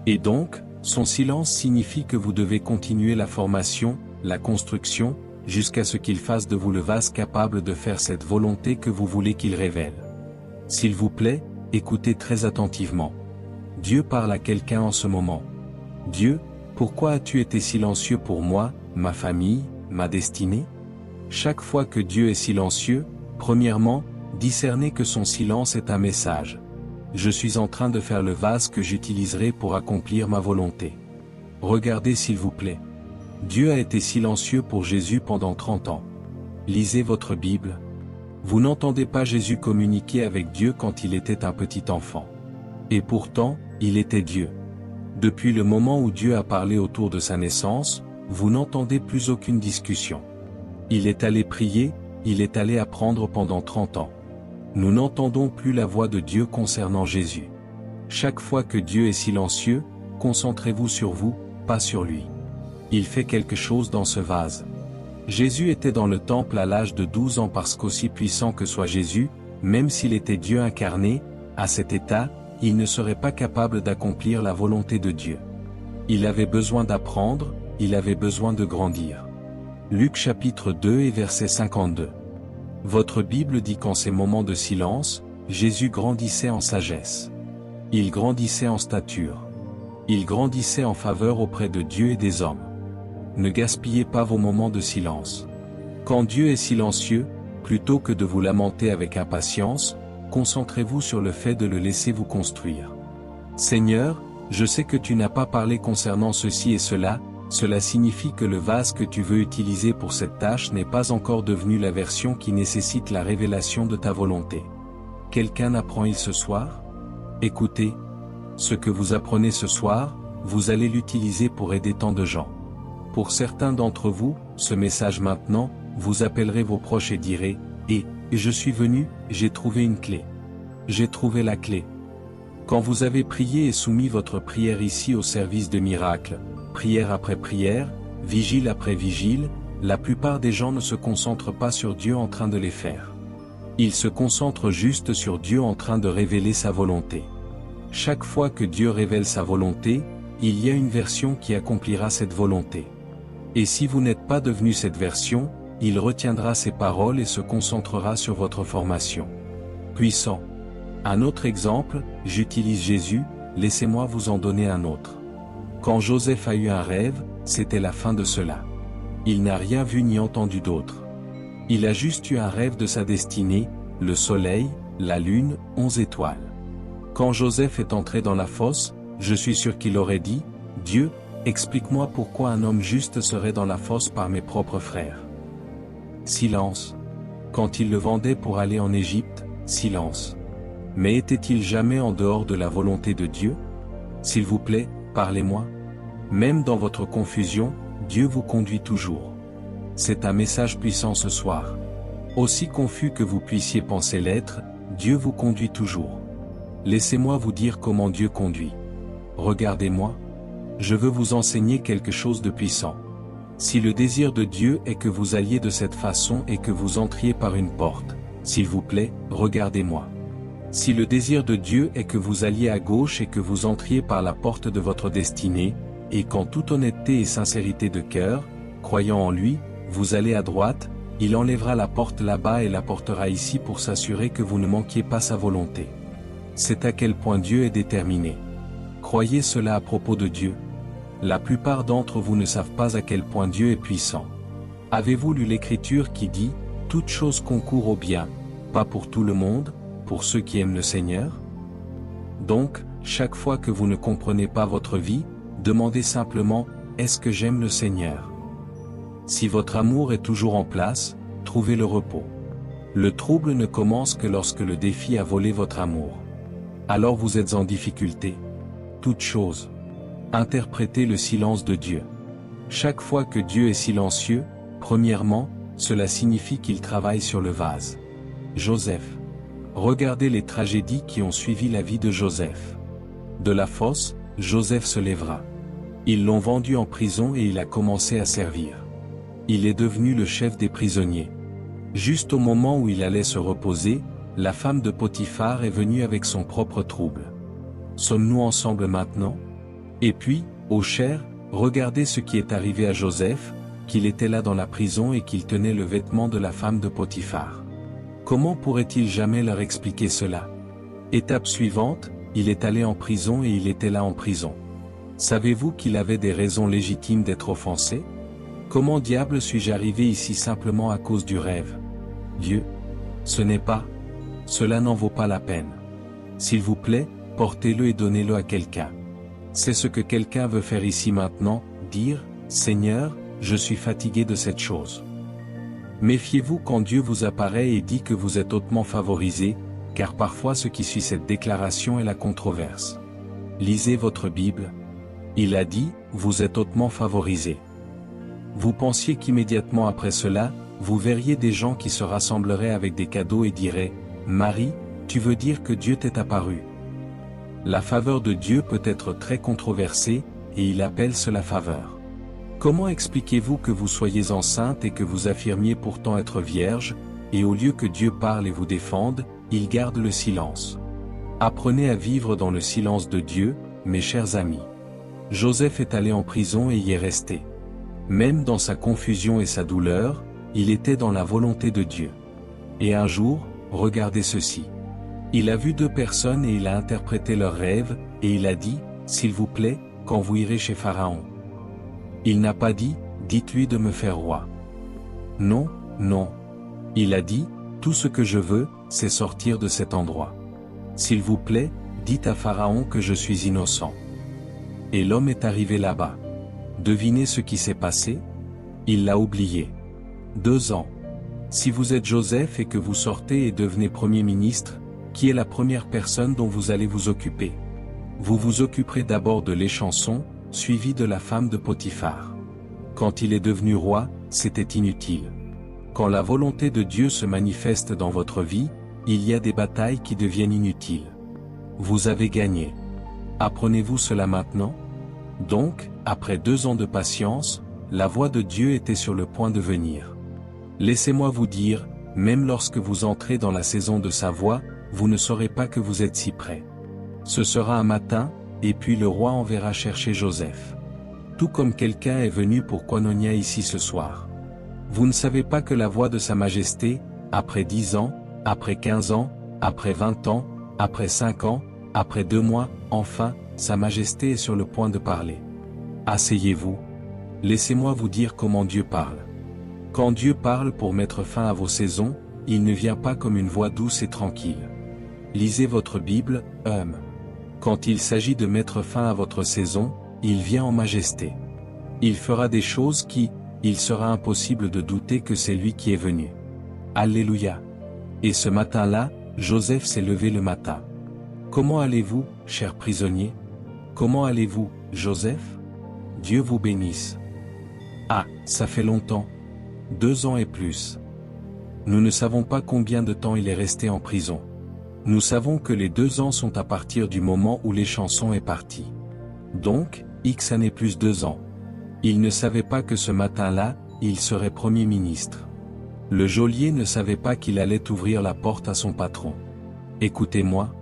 Et donc, son silence signifie que vous devez continuer la formation, la construction, jusqu'à ce qu'il fasse de vous le vase capable de faire cette volonté que vous voulez qu'il révèle. S'il vous plaît, écoutez très attentivement. Dieu parle à quelqu'un en ce moment. Dieu, pourquoi as-tu été silencieux pour moi, ma famille, ma destinée? Chaque fois que Dieu est silencieux, premièrement, discernez que son silence est un message. Je suis en train de faire le vase que j'utiliserai pour accomplir ma volonté. Regardez s'il vous plaît. Dieu a été silencieux pour Jésus pendant 30 ans. Lisez votre Bible. Vous n'entendez pas Jésus communiquer avec Dieu quand il était un petit enfant. Et pourtant, il était Dieu. Depuis le moment où Dieu a parlé autour de sa naissance, vous n'entendez plus aucune discussion. Il est allé prier, il est allé apprendre pendant 30 ans. Nous n'entendons plus la voix de Dieu concernant Jésus. Chaque fois que Dieu est silencieux, concentrez-vous sur vous, pas sur lui. Il fait quelque chose dans ce vase. Jésus était dans le temple à l'âge de 12 ans parce qu'aussi puissant que soit Jésus, même s'il était Dieu incarné, à cet état, il ne serait pas capable d'accomplir la volonté de Dieu. Il avait besoin d'apprendre, il avait besoin de grandir. Luc chapitre 2 et verset 52. Votre Bible dit qu'en ces moments de silence, Jésus grandissait en sagesse. Il grandissait en stature. Il grandissait en faveur auprès de Dieu et des hommes. Ne gaspillez pas vos moments de silence. Quand Dieu est silencieux, plutôt que de vous lamenter avec impatience, concentrez-vous sur le fait de le laisser vous construire. Seigneur, je sais que tu n'as pas parlé concernant ceci et cela, cela signifie que le vase que tu veux utiliser pour cette tâche n'est pas encore devenu la version qui nécessite la révélation de ta volonté. Quelqu'un apprend-il ce soir? Écoutez, ce que vous apprenez ce soir, vous allez l'utiliser pour aider tant de gens. Pour certains d'entre vous, ce message maintenant, vous appellerez vos proches et direz, « Et je suis venu, j'ai trouvé une clé. J'ai trouvé la clé. » Quand vous avez prié et soumis votre prière ici au service de miracles, prière après prière, vigile après vigile, la plupart des gens ne se concentrent pas sur Dieu en train de les faire. Ils se concentrent juste sur Dieu en train de révéler sa volonté. Chaque fois que Dieu révèle sa volonté, il y a une version qui accomplira cette volonté. Et si vous n'êtes pas devenu cette version, il retiendra ses paroles et se concentrera sur votre formation. Puissant. Un autre exemple, j'utilise Jésus, laissez-moi vous en donner un autre. Quand Joseph a eu un rêve, c'était la fin de cela. Il n'a rien vu ni entendu d'autre. Il a juste eu un rêve de sa destinée, le soleil, la lune, 11 étoiles. Quand Joseph est entré dans la fosse, je suis sûr qu'il aurait dit, « Dieu, explique-moi pourquoi un homme juste serait dans la fosse par mes propres frères. » Silence. Quand il le vendait pour aller en Égypte, silence. Mais était-il jamais en dehors de la volonté de Dieu? S'il vous plaît, parlez-moi. Même dans votre confusion, Dieu vous conduit toujours. C'est un message puissant ce soir. Aussi confus que vous puissiez penser l'être, Dieu vous conduit toujours. Laissez-moi vous dire comment Dieu conduit. Regardez-moi. Je veux vous enseigner quelque chose de puissant. Si le désir de Dieu est que vous alliez de cette façon et que vous entriez par une porte, s'il vous plaît, regardez-moi. Si le désir de Dieu est que vous alliez à gauche et que vous entriez par la porte de votre destinée, et qu'en toute honnêteté et sincérité de cœur, croyant en lui, vous allez à droite, il enlèvera la porte là-bas et la portera ici pour s'assurer que vous ne manquiez pas sa volonté. C'est à quel point Dieu est déterminé. Croyez cela à propos de Dieu. La plupart d'entre vous ne savent pas à quel point Dieu est puissant. Avez-vous lu l'Écriture qui dit « Toute chose concourt au bien, pas pour tout le monde, pour ceux qui aiment le Seigneur » Donc, chaque fois que vous ne comprenez pas votre vie, demandez simplement « Est-ce que j'aime le Seigneur » Si votre amour est toujours en place, trouvez le repos. Le trouble ne commence que lorsque le défi a volé votre amour. Alors vous êtes en difficulté. Toute chose. Interprétez le silence de Dieu. Chaque fois que Dieu est silencieux, premièrement, cela signifie qu'il travaille sur le vase. Joseph. Regardez les tragédies qui ont suivi la vie de Joseph. De la fosse, Joseph se lèvera. Ils l'ont vendu en prison et il a commencé à servir. Il est devenu le chef des prisonniers. Juste au moment où il allait se reposer, la femme de Potiphar est venue avec son propre trouble. Sommes-nous ensemble maintenant? Et puis, ô cher, regardez ce qui est arrivé à Joseph, qu'il était là dans la prison et qu'il tenait le vêtement de la femme de Potiphar. Comment pourrait-il jamais leur expliquer cela? Étape suivante, il est allé en prison et il était là en prison. Savez-vous qu'il avait des raisons légitimes d'être offensé? Comment diable suis-je arrivé ici simplement à cause du rêve? Dieu? Ce n'est pas. Cela n'en vaut pas la peine. S'il vous plaît, portez-le et donnez-le à quelqu'un. C'est ce que quelqu'un veut faire ici maintenant, dire, Seigneur, je suis fatigué de cette chose. Méfiez-vous quand Dieu vous apparaît et dit que vous êtes hautement favorisé, car parfois ce qui suit cette déclaration est la controverse. Lisez votre Bible. Il a dit, vous êtes hautement favorisé. Vous pensiez qu'immédiatement après cela, vous verriez des gens qui se rassembleraient avec des cadeaux et diraient, Marie, tu veux dire que Dieu t'est apparu. La faveur de Dieu peut être très controversée, et il appelle cela faveur. Comment expliquez-vous que vous soyez enceinte et que vous affirmiez pourtant être vierge, et au lieu que Dieu parle et vous défende, il garde le silence? Apprenez à vivre dans le silence de Dieu, mes chers amis. Joseph est allé en prison et y est resté. Même dans sa confusion et sa douleur, il était dans la volonté de Dieu. Et un jour, regardez ceci. Il a vu deux personnes et il a interprété leurs rêves, et il a dit, s'il vous plaît, quand vous irez chez Pharaon. Il n'a pas dit, dites-lui de me faire roi. Non, non. Il a dit, tout ce que je veux, c'est sortir de cet endroit. S'il vous plaît, dites à Pharaon que je suis innocent. Et l'homme est arrivé là-bas. Devinez ce qui s'est passé? Il l'a oublié. 2 ans. Si vous êtes Joseph et que vous sortez et devenez Premier ministre, qui est la première personne dont vous allez vous occuper? Vous vous occuperez d'abord de l'échanson, suivi de la femme de Potiphar. Quand il est devenu roi, c'était inutile. Quand la volonté de Dieu se manifeste dans votre vie, il y a des batailles qui deviennent inutiles. Vous avez gagné. Apprenez-vous cela maintenant? Donc, après 2 ans de patience, la voix de Dieu était sur le point de venir. Laissez-moi vous dire, même lorsque vous entrez dans la saison de sa voix, vous ne saurez pas que vous êtes si près. Ce sera un matin, et puis le roi enverra chercher Joseph. Tout comme quelqu'un est venu pour Koinonia ici ce soir. Vous ne savez pas que la voix de sa majesté, après 10 ans, après 15 ans, après 20 ans, après 5 ans, après 2 mois, enfin, sa majesté est sur le point de parler. Asseyez-vous. Laissez-moi vous dire comment Dieu parle. Quand Dieu parle pour mettre fin à vos saisons, il ne vient pas comme une voix douce et tranquille. Lisez votre Bible, Quand il s'agit de mettre fin à votre saison, il vient en majesté. Il fera des choses il sera impossible de douter que c'est lui qui est venu. Alléluia. Et ce matin-là, Joseph s'est levé le matin. Comment allez-vous, cher prisonnier? Comment allez-vous, Joseph? Dieu vous bénisse. Ah, ça fait longtemps. 2 ans et plus. Nous ne savons pas combien de temps il est resté en prison. Nous savons que les 2 ans sont à partir du moment où les chansons est parti. Donc, X années plus 2 ans. Il ne savait pas que ce matin-là, il serait Premier ministre. Le geôlier ne savait pas qu'il allait ouvrir la porte à son patron. Écoutez-moi.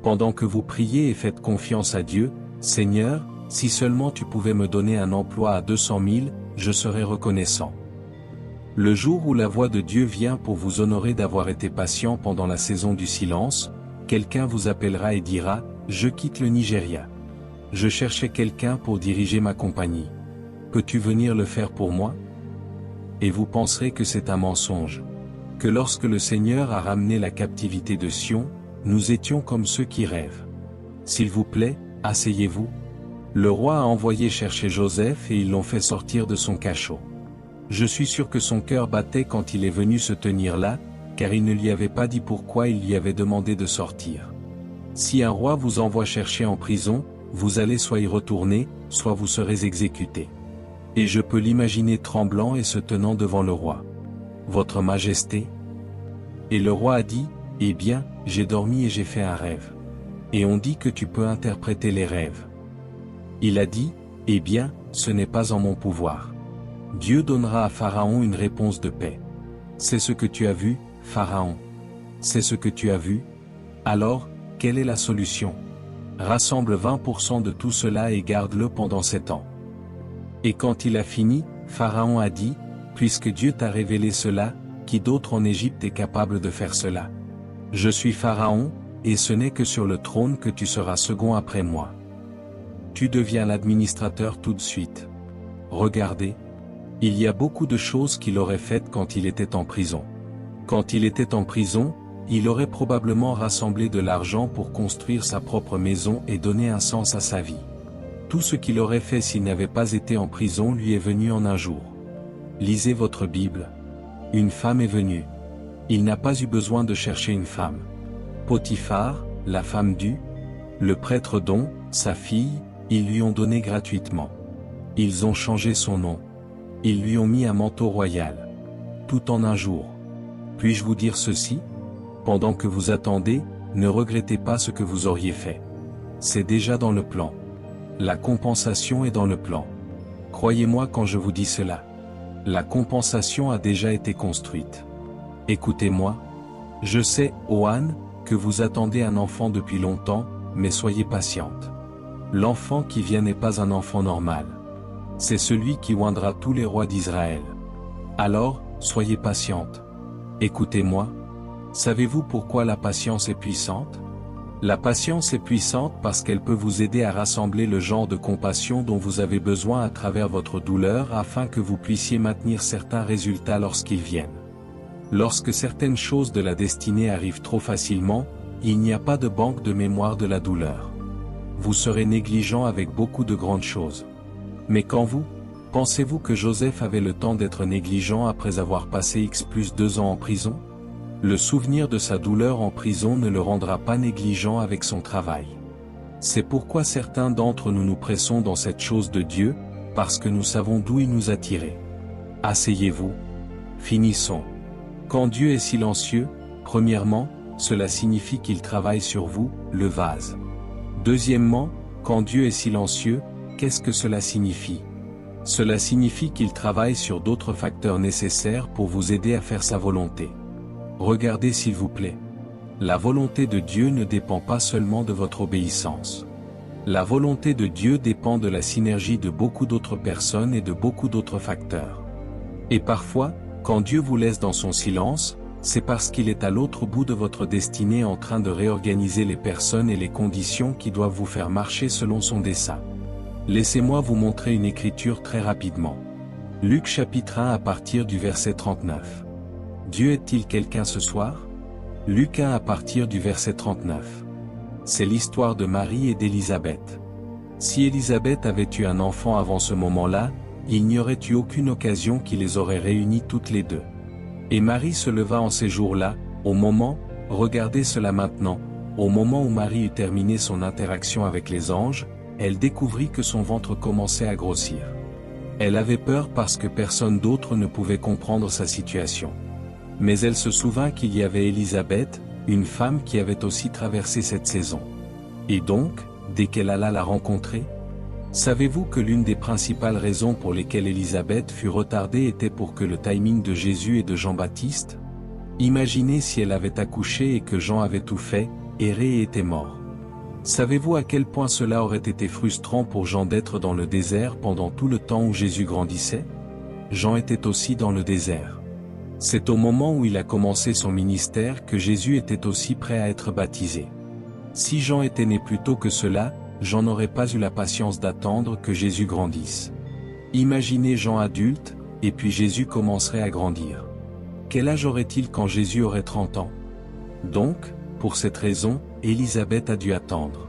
Pendant que vous priez et faites confiance à Dieu, Seigneur, si seulement tu pouvais me donner un emploi à 200 000, je serais reconnaissant. Le jour où la voix de Dieu vient pour vous honorer d'avoir été patient pendant la saison du silence, quelqu'un vous appellera et dira, je quitte le Nigeria. Je cherchais quelqu'un pour diriger ma compagnie. Peux-tu venir le faire pour moi? Et vous penserez que c'est un mensonge. Que lorsque le Seigneur a ramené la captivité de Sion, nous étions comme ceux qui rêvent. S'il vous plaît, asseyez-vous. Le roi a envoyé chercher Joseph et ils l'ont fait sortir de son cachot. Je suis sûr que son cœur battait quand il est venu se tenir là, car il ne lui avait pas dit pourquoi il lui avait demandé de sortir. Si un roi vous envoie chercher en prison, vous allez soit y retourner, soit vous serez exécuté. Et je peux l'imaginer tremblant et se tenant devant le roi. Votre Majesté? Et le roi a dit, eh bien, j'ai dormi et j'ai fait un rêve. Et on dit que tu peux interpréter les rêves. Il a dit, eh bien, ce n'est pas en mon pouvoir. Dieu donnera à Pharaon une réponse de paix. C'est ce que tu as vu, Pharaon. C'est ce que tu as vu. Alors, quelle est la solution? Rassemble 20% de tout cela et garde-le pendant 7 ans. Et quand il a fini, Pharaon a dit, puisque Dieu t'a révélé cela, qui d'autre en Égypte est capable de faire cela? Je suis Pharaon, et ce n'est que sur le trône que tu seras second après moi. Tu deviens l'administrateur tout de suite. Regardez. Il y a beaucoup de choses qu'il aurait faites quand il était en prison. Quand il était en prison, il aurait probablement rassemblé de l'argent pour construire sa propre maison et donner un sens à sa vie. Tout ce qu'il aurait fait s'il n'avait pas été en prison lui est venu en un jour. Lisez votre Bible. Une femme est venue. Il n'a pas eu besoin de chercher une femme. Potiphar, la femme le prêtre dont, sa fille, ils lui ont donné gratuitement. Ils ont changé son nom. Ils lui ont mis un manteau royal. Tout en un jour. Puis-je vous dire ceci? Pendant que vous attendez, ne regrettez pas ce que vous auriez fait. C'est déjà dans le plan. La compensation est dans le plan. Croyez-moi quand je vous dis cela. La compensation a déjà été construite. Écoutez-moi. Je sais, Ohan, que vous attendez un enfant depuis longtemps, mais soyez patiente. L'enfant qui vient n'est pas un enfant normal. C'est celui qui oindra tous les rois d'Israël. Alors, soyez patiente. Écoutez-moi. Savez-vous pourquoi la patience est puissante? La patience est puissante parce qu'elle peut vous aider à rassembler le genre de compassion dont vous avez besoin à travers votre douleur afin que vous puissiez maintenir certains résultats lorsqu'ils viennent. Lorsque certaines choses de la destinée arrivent trop facilement, il n'y a pas de banque de mémoire de la douleur. Vous serez négligent avec beaucoup de grandes choses. Mais quand pensez-vous que Joseph avait le temps d'être négligent après avoir passé X plus 2 ans en prison? Le souvenir de sa douleur en prison ne le rendra pas négligent avec son travail. C'est pourquoi certains d'entre nous nous pressons dans cette chose de Dieu, parce que nous savons d'où il nous a tirés. Asseyez-vous. Finissons. Quand Dieu est silencieux, premièrement, cela signifie qu'il travaille sur vous, le vase. Deuxièmement, quand Dieu est silencieux, qu'est-ce que cela signifie? Cela signifie qu'il travaille sur d'autres facteurs nécessaires pour vous aider à faire sa volonté. Regardez s'il vous plaît. La volonté de Dieu ne dépend pas seulement de votre obéissance. La volonté de Dieu dépend de la synergie de beaucoup d'autres personnes et de beaucoup d'autres facteurs. Et parfois, quand Dieu vous laisse dans son silence, c'est parce qu'il est à l'autre bout de votre destinée en train de réorganiser les personnes et les conditions qui doivent vous faire marcher selon son dessein. Laissez-moi vous montrer une écriture très rapidement. Luc chapitre 1 à partir du verset 39. Dieu est-il quelqu'un ce soir? Luc 1 à partir du verset 39. C'est l'histoire de Marie et d'Élisabeth. Si Élisabeth avait eu un enfant avant ce moment-là, il n'y aurait eu aucune occasion qui les aurait réunies toutes les deux. Et Marie se leva en ces jours-là, au moment, regardez cela maintenant, au moment où Marie eut terminé son interaction avec les anges, elle découvrit que son ventre commençait à grossir. Elle avait peur parce que personne d'autre ne pouvait comprendre sa situation. Mais elle se souvint qu'il y avait Élisabeth, une femme qui avait aussi traversé cette saison. Et donc, dès qu'elle alla la rencontrer, savez-vous que l'une des principales raisons pour lesquelles Élisabeth fut retardée était pour que le timing de Jésus et de Jean-Baptiste? Imaginez si elle avait accouché et que Jean avait tout fait, erré et était mort. Savez-vous à quel point cela aurait été frustrant pour Jean d'être dans le désert pendant tout le temps où Jésus grandissait? Jean était aussi dans le désert. C'est au moment où il a commencé son ministère que Jésus était aussi prêt à être baptisé. Si Jean était né plus tôt que cela, Jean n'aurait pas eu la patience d'attendre que Jésus grandisse. Imaginez Jean adulte, et puis Jésus commencerait à grandir. Quel âge aurait-il quand Jésus aurait 30 ans? Donc, pour cette raison, Élisabeth a dû attendre.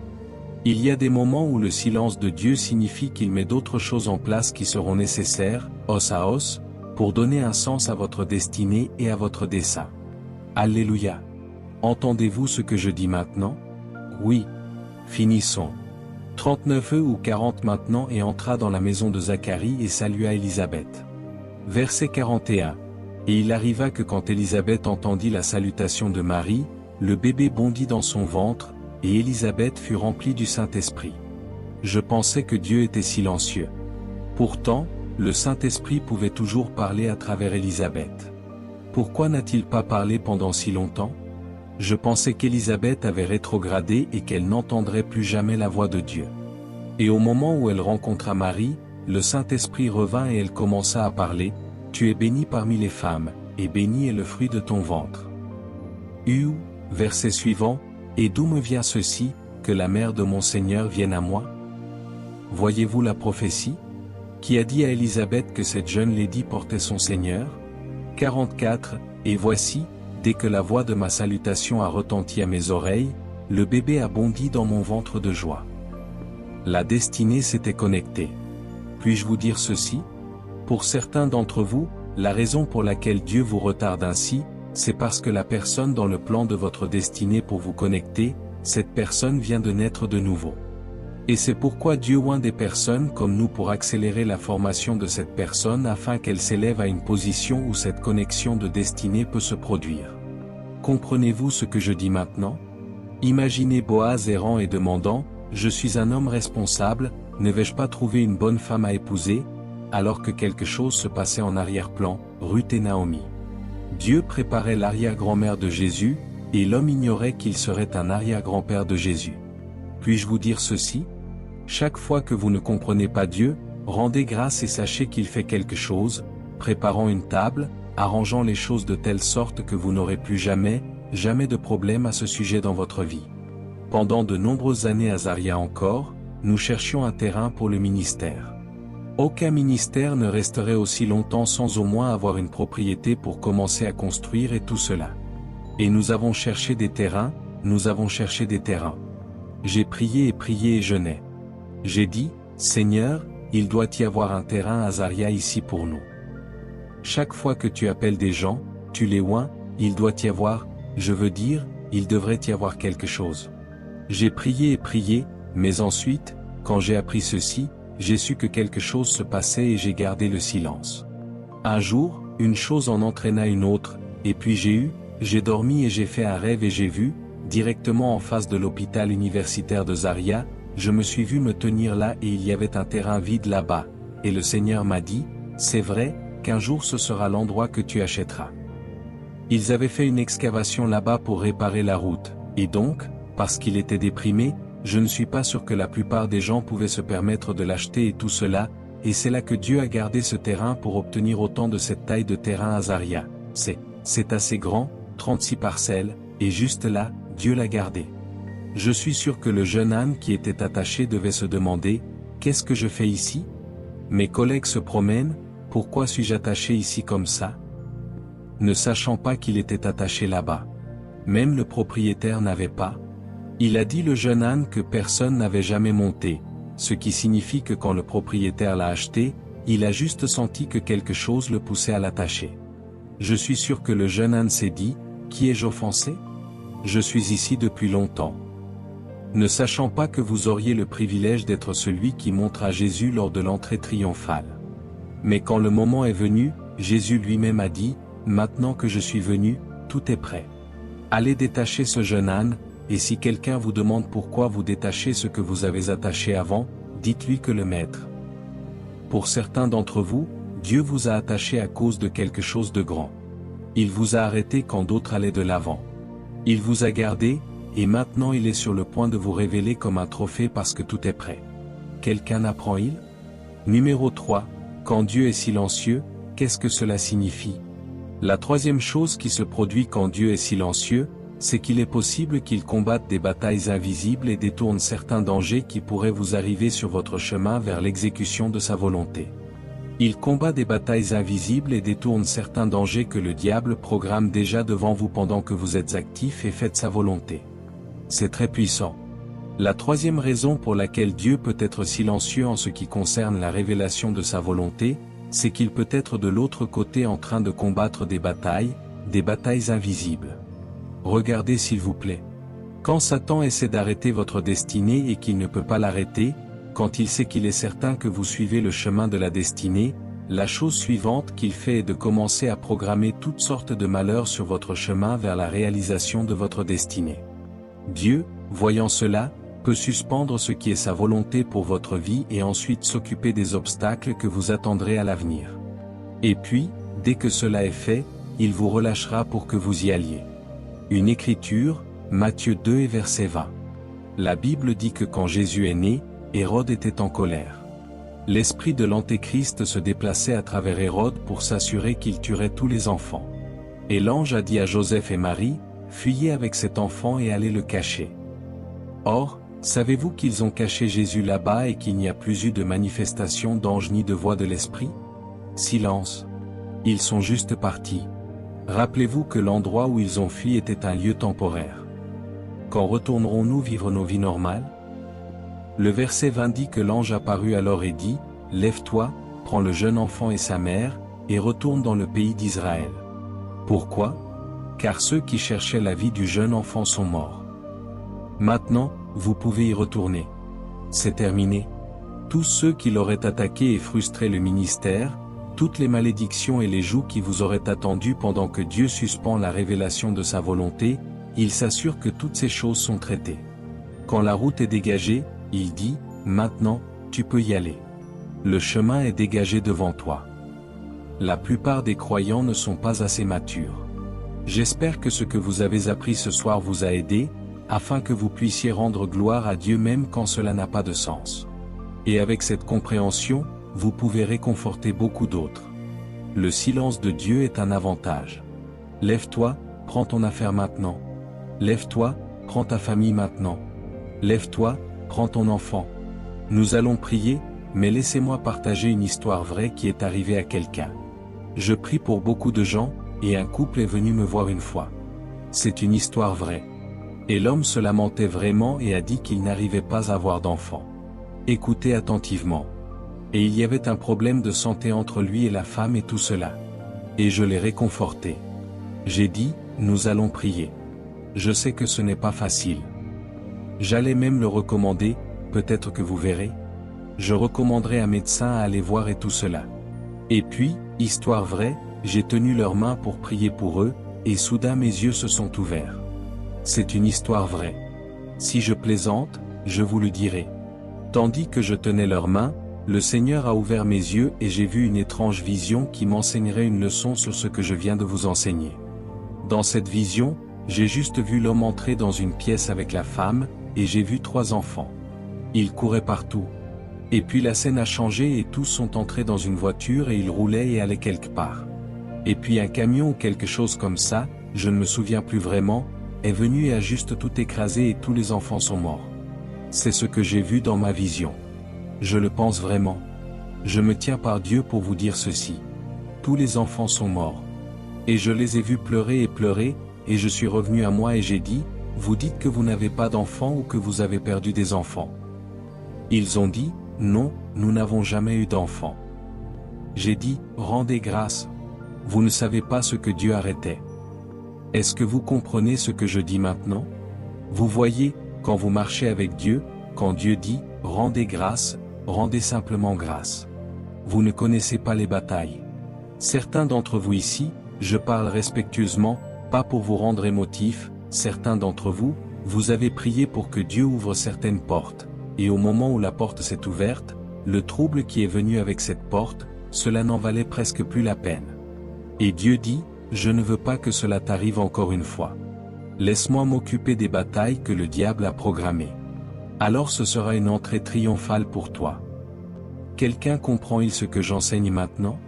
Il y a des moments où le silence de Dieu signifie qu'il met d'autres choses en place qui seront nécessaires, os à os, pour donner un sens à votre destinée et à votre dessein. Alléluia. Entendez-vous ce que je dis maintenant? Oui. Finissons. 39 ou 40 maintenant et entra dans la maison de Zacharie et salua Élisabeth. Verset 41. Et il arriva que quand Élisabeth entendit la salutation de Marie, le bébé bondit dans son ventre, et Élisabeth fut remplie du Saint-Esprit. Je pensais que Dieu était silencieux. Pourtant, le Saint-Esprit pouvait toujours parler à travers Élisabeth. Pourquoi n'a-t-il pas parlé pendant si longtemps? Je pensais qu'Élisabeth avait rétrogradé et qu'elle n'entendrait plus jamais la voix de Dieu. Et au moment où elle rencontra Marie, le Saint-Esprit revint et elle commença à parler, « Tu es bénie parmi les femmes, et béni est le fruit de ton ventre. » Verset suivant, « Et d'où me vient ceci, que la mère de mon Seigneur vienne à moi ?» Voyez-vous la prophétie? Qui a dit à Élisabeth que cette jeune lady portait son Seigneur? 44, et voici, dès que la voix de ma salutation a retenti à mes oreilles, le bébé a bondi dans mon ventre de joie. La destinée s'était connectée. Puis-je vous dire ceci? Pour certains d'entre vous, la raison pour laquelle Dieu vous retarde ainsi, c'est parce que la personne dans le plan de votre destinée pour vous connecter, cette personne vient de naître de nouveau. Et c'est pourquoi Dieu oint des personnes comme nous pour accélérer la formation de cette personne afin qu'elle s'élève à une position où cette connexion de destinée peut se produire. Comprenez-vous ce que je dis maintenant? Imaginez Boaz errant et demandant, « Je suis un homme responsable, ne vais-je pas trouver une bonne femme à épouser ?» alors que quelque chose se passait en arrière-plan, Ruth et Naomi. Dieu préparait l'arrière-grand-mère de Jésus, et l'homme ignorait qu'il serait un arrière-grand-père de Jésus. Puis-je vous dire ceci? Chaque fois que vous ne comprenez pas Dieu, rendez grâce et sachez qu'il fait quelque chose, préparant une table, arrangeant les choses de telle sorte que vous n'aurez plus jamais de problème à ce sujet dans votre vie. Pendant de nombreuses années à Zaria encore, nous cherchions un terrain pour le ministère. Aucun ministère ne resterait aussi longtemps sans au moins avoir une propriété pour commencer à construire et tout cela. Et nous avons cherché des terrains, J'ai prié et jeûné. J'ai dit, Seigneur, il doit y avoir un terrain à Zaria ici pour nous. Chaque fois que tu appelles des gens, tu les oins, il doit y avoir, il devrait y avoir quelque chose. J'ai prié, mais ensuite, quand j'ai appris ceci, j'ai su que quelque chose se passait et j'ai gardé le silence. Un jour, une chose en entraîna une autre, et puis j'ai dormi et j'ai fait un rêve et j'ai vu, directement en face de l'hôpital universitaire de Zaria, je me suis vu me tenir là et il y avait un terrain vide là-bas, et le Seigneur m'a dit, c'est vrai, qu'un jour ce sera l'endroit que tu achèteras. Ils avaient fait une excavation là-bas pour réparer la route, et donc, parce qu'il était déprimé, je ne suis pas sûr que la plupart des gens pouvaient se permettre de l'acheter et tout cela, et c'est là que Dieu a gardé ce terrain pour obtenir autant de cette taille de terrain à Zaria. C'est assez grand, 36 parcelles, et juste là, Dieu l'a gardé. Je suis sûr que le jeune âne qui était attaché devait se demander, Qu'est-ce que je fais ici? Mes collègues se promènent, pourquoi suis-je attaché ici comme ça? Ne sachant pas qu'il était attaché là-bas. Même le propriétaire n'avait pas. Il a dit le jeune âne que personne n'avait jamais monté, ce qui signifie que quand le propriétaire l'a acheté, il a juste senti que quelque chose le poussait à l'attacher. Je suis sûr que le jeune âne s'est dit, qui ai-je offensé? Je suis ici depuis longtemps. Ne sachant pas que vous auriez le privilège d'être celui qui montre à Jésus lors de l'entrée triomphale. Mais quand le moment est venu, Jésus lui-même a dit, maintenant que je suis venu, tout est prêt. Allez détacher ce jeune âne, et si quelqu'un vous demande pourquoi vous détachez ce que vous avez attaché avant, dites-lui que le maître. Pour certains d'entre vous, Dieu vous a attaché à cause de quelque chose de grand. Il vous a arrêté quand d'autres allaient de l'avant. Il vous a gardé, et maintenant il est sur le point de vous révéler comme un trophée parce que tout est prêt. Quelqu'un apprend-il? Numéro 3. Quand Dieu est silencieux, qu'est-ce que cela signifie? La troisième chose qui se produit quand Dieu est silencieux, c'est qu'il est possible qu'il combatte des batailles invisibles et détourne certains dangers qui pourraient vous arriver sur votre chemin vers l'exécution de sa volonté. Il combat des batailles invisibles et détourne certains dangers que le diable programme déjà devant vous pendant que vous êtes actif et faites sa volonté. C'est très puissant. La troisième raison pour laquelle Dieu peut être silencieux en ce qui concerne la révélation de sa volonté, c'est qu'il peut être de l'autre côté en train de combattre des batailles invisibles. Regardez s'il vous plaît. Quand Satan essaie d'arrêter votre destinée et qu'il ne peut pas l'arrêter, quand il sait qu'il est certain que vous suivez le chemin de la destinée, la chose suivante qu'il fait est de commencer à programmer toutes sortes de malheurs sur votre chemin vers la réalisation de votre destinée. Dieu, voyant cela, peut suspendre ce qui est sa volonté pour votre vie et ensuite s'occuper des obstacles que vous attendrez à l'avenir. Et puis, dès que cela est fait, il vous relâchera pour que vous y alliez. Une écriture, Matthieu 2 et verset 20. La Bible dit que quand Jésus est né, Hérode était en colère. L'esprit de l'Antéchrist se déplaçait à travers Hérode pour s'assurer qu'il tuerait tous les enfants. Et l'ange a dit à Joseph et Marie, fuyez avec cet enfant et allez le cacher. Or, savez-vous qu'ils ont caché Jésus là-bas et qu'il n'y a plus eu de manifestation d'ange ni de voix de l'esprit? Silence. Ils sont juste partis. Rappelez-vous que l'endroit où ils ont fui était un lieu temporaire. Quand retournerons-nous vivre nos vies normales? Le verset 20 dit que l'ange apparut alors et dit, lève-toi, prends le jeune enfant et sa mère, et retourne dans le pays d'Israël. Pourquoi? Car ceux qui cherchaient la vie du jeune enfant sont morts. Maintenant, vous pouvez y retourner. C'est terminé. Tous ceux qui l'auraient attaqué et frustré le ministère, toutes les malédictions et les jougs qui vous auraient attendu pendant que Dieu suspend la révélation de sa volonté, il s'assure que toutes ces choses sont traitées. Quand la route est dégagée, il dit, maintenant, tu peux y aller. Le chemin est dégagé devant toi. La plupart des croyants ne sont pas assez matures. J'espère que ce que vous avez appris ce soir vous a aidé, afin que vous puissiez rendre gloire à Dieu même quand cela n'a pas de sens. Et avec cette compréhension, vous pouvez réconforter beaucoup d'autres. Le silence de Dieu est un avantage. Lève-toi, prends ton affaire maintenant. Lève-toi, prends ta famille maintenant. Lève-toi, prends ton enfant. Nous allons prier, mais laissez-moi partager une histoire vraie qui est arrivée à quelqu'un. Je prie pour beaucoup de gens, et un couple est venu me voir une fois. C'est une histoire vraie. Et l'homme se lamentait vraiment et a dit qu'il n'arrivait pas à avoir d'enfant. Écoutez attentivement. Et il y avait un problème de santé entre lui et la femme et tout cela. Et je l'ai réconforté. J'ai dit, nous allons prier. Je sais que ce n'est pas facile. J'allais même le recommander, peut-être que vous verrez. Je recommanderai un médecin à aller voir et tout cela. Et puis, histoire vraie, j'ai tenu leurs mains pour prier pour eux, et soudain mes yeux se sont ouverts. C'est une histoire vraie. Si je plaisante, je vous le dirai. Tandis que je tenais leurs mains, le Seigneur a ouvert mes yeux et j'ai vu une étrange vision qui m'enseignerait une leçon sur ce que je viens de vous enseigner. Dans cette vision, j'ai juste vu l'homme entrer dans une pièce avec la femme, et j'ai vu 3 enfants. Ils couraient partout. Et puis la scène a changé et tous sont entrés dans une voiture et ils roulaient et allaient quelque part. Et puis un camion ou quelque chose comme ça, je ne me souviens plus vraiment, est venu et a juste tout écrasé et tous les enfants sont morts. C'est ce que j'ai vu dans ma vision. Je le pense vraiment. Je me tiens par Dieu pour vous dire ceci. Tous les enfants sont morts. Et je les ai vus pleurer, et je suis revenu à moi et j'ai dit, vous dites que vous n'avez pas d'enfants ou que vous avez perdu des enfants. Ils ont dit, non, nous n'avons jamais eu d'enfants. J'ai dit, rendez grâce. Vous ne savez pas ce que Dieu arrêtait. Est-ce que vous comprenez ce que je dis maintenant? Vous voyez, quand vous marchez avec Dieu, quand Dieu dit, rendez grâce, rendez simplement grâce. Vous ne connaissez pas les batailles. Certains d'entre vous ici, je parle respectueusement, pas pour vous rendre émotif, certains d'entre vous, vous avez prié pour que Dieu ouvre certaines portes, et au moment où la porte s'est ouverte, le trouble qui est venu avec cette porte, cela n'en valait presque plus la peine. Et Dieu dit, je ne veux pas que cela t'arrive encore une fois. Laisse-moi m'occuper des batailles que le diable a programmées. Alors ce sera une entrée triomphale pour toi. Quelqu'un comprend-il ce que j'enseigne maintenant?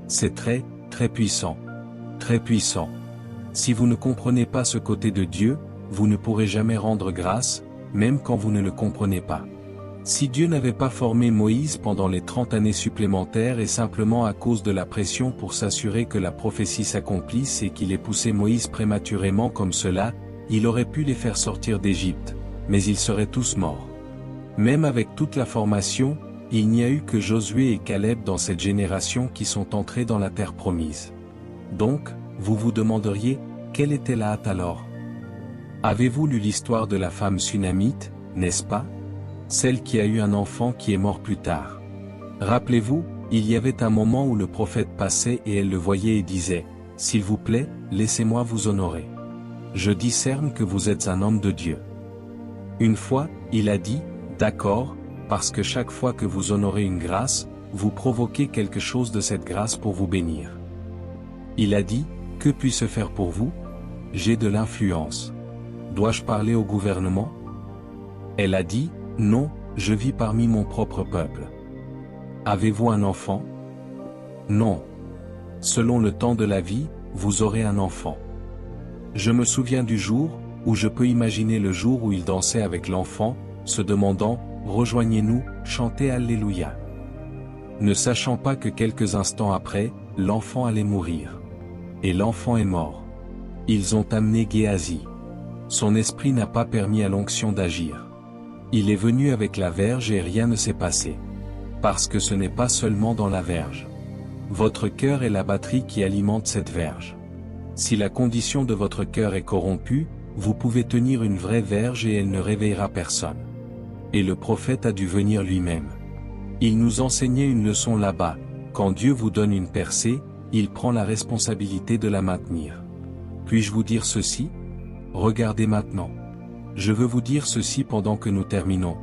C'est très, très puissant. Très puissant. Si vous ne comprenez pas ce côté de Dieu, vous ne pourrez jamais rendre grâce, même quand vous ne le comprenez pas. Si Dieu n'avait pas formé Moïse pendant les 30 années supplémentaires et simplement à cause de la pression pour s'assurer que la prophétie s'accomplisse et qu'il ait poussé Moïse prématurément comme cela, il aurait pu les faire sortir d'Égypte, mais ils seraient tous morts. Même avec toute la formation, il n'y a eu que Josué et Caleb dans cette génération qui sont entrés dans la terre promise. Donc, vous vous demanderiez, quelle était la hâte alors? Avez-vous lu l'histoire de la femme sunamite, n'est-ce pas? Celle qui a eu un enfant qui est mort plus tard. Rappelez-vous, il y avait un moment où le prophète passait et elle le voyait et disait, « S'il vous plaît, laissez-moi vous honorer. Je discerne que vous êtes un homme de Dieu. » Une fois, il a dit, « D'accord, parce que chaque fois que vous honorez une grâce, vous provoquez quelque chose de cette grâce pour vous bénir. » Il a dit, « Que puis-je faire pour vous? J'ai de l'influence. Dois-je parler au gouvernement? » Elle a dit, « Non, je vis parmi mon propre peuple. » Avez-vous un enfant? Non. Selon le temps de la vie, vous aurez un enfant. Je me souviens du jour, où je peux imaginer le jour où il dansait avec l'enfant, se demandant, « Rejoignez-nous, chantez Alléluia. » Ne sachant pas que quelques instants après, l'enfant allait mourir. Et l'enfant est mort. Ils ont amené Géasi. Son esprit n'a pas permis à l'onction d'agir. Il est venu avec la verge et rien ne s'est passé. Parce que ce n'est pas seulement dans la verge. Votre cœur est la batterie qui alimente cette verge. Si la condition de votre cœur est corrompue, vous pouvez tenir une vraie verge et elle ne réveillera personne. Et le prophète a dû venir lui-même. Il nous enseignait une leçon là-bas, quand Dieu vous donne une percée, il prend la responsabilité de la maintenir. Puis-je vous dire ceci? Regardez maintenant. Je veux vous dire ceci pendant que nous terminons.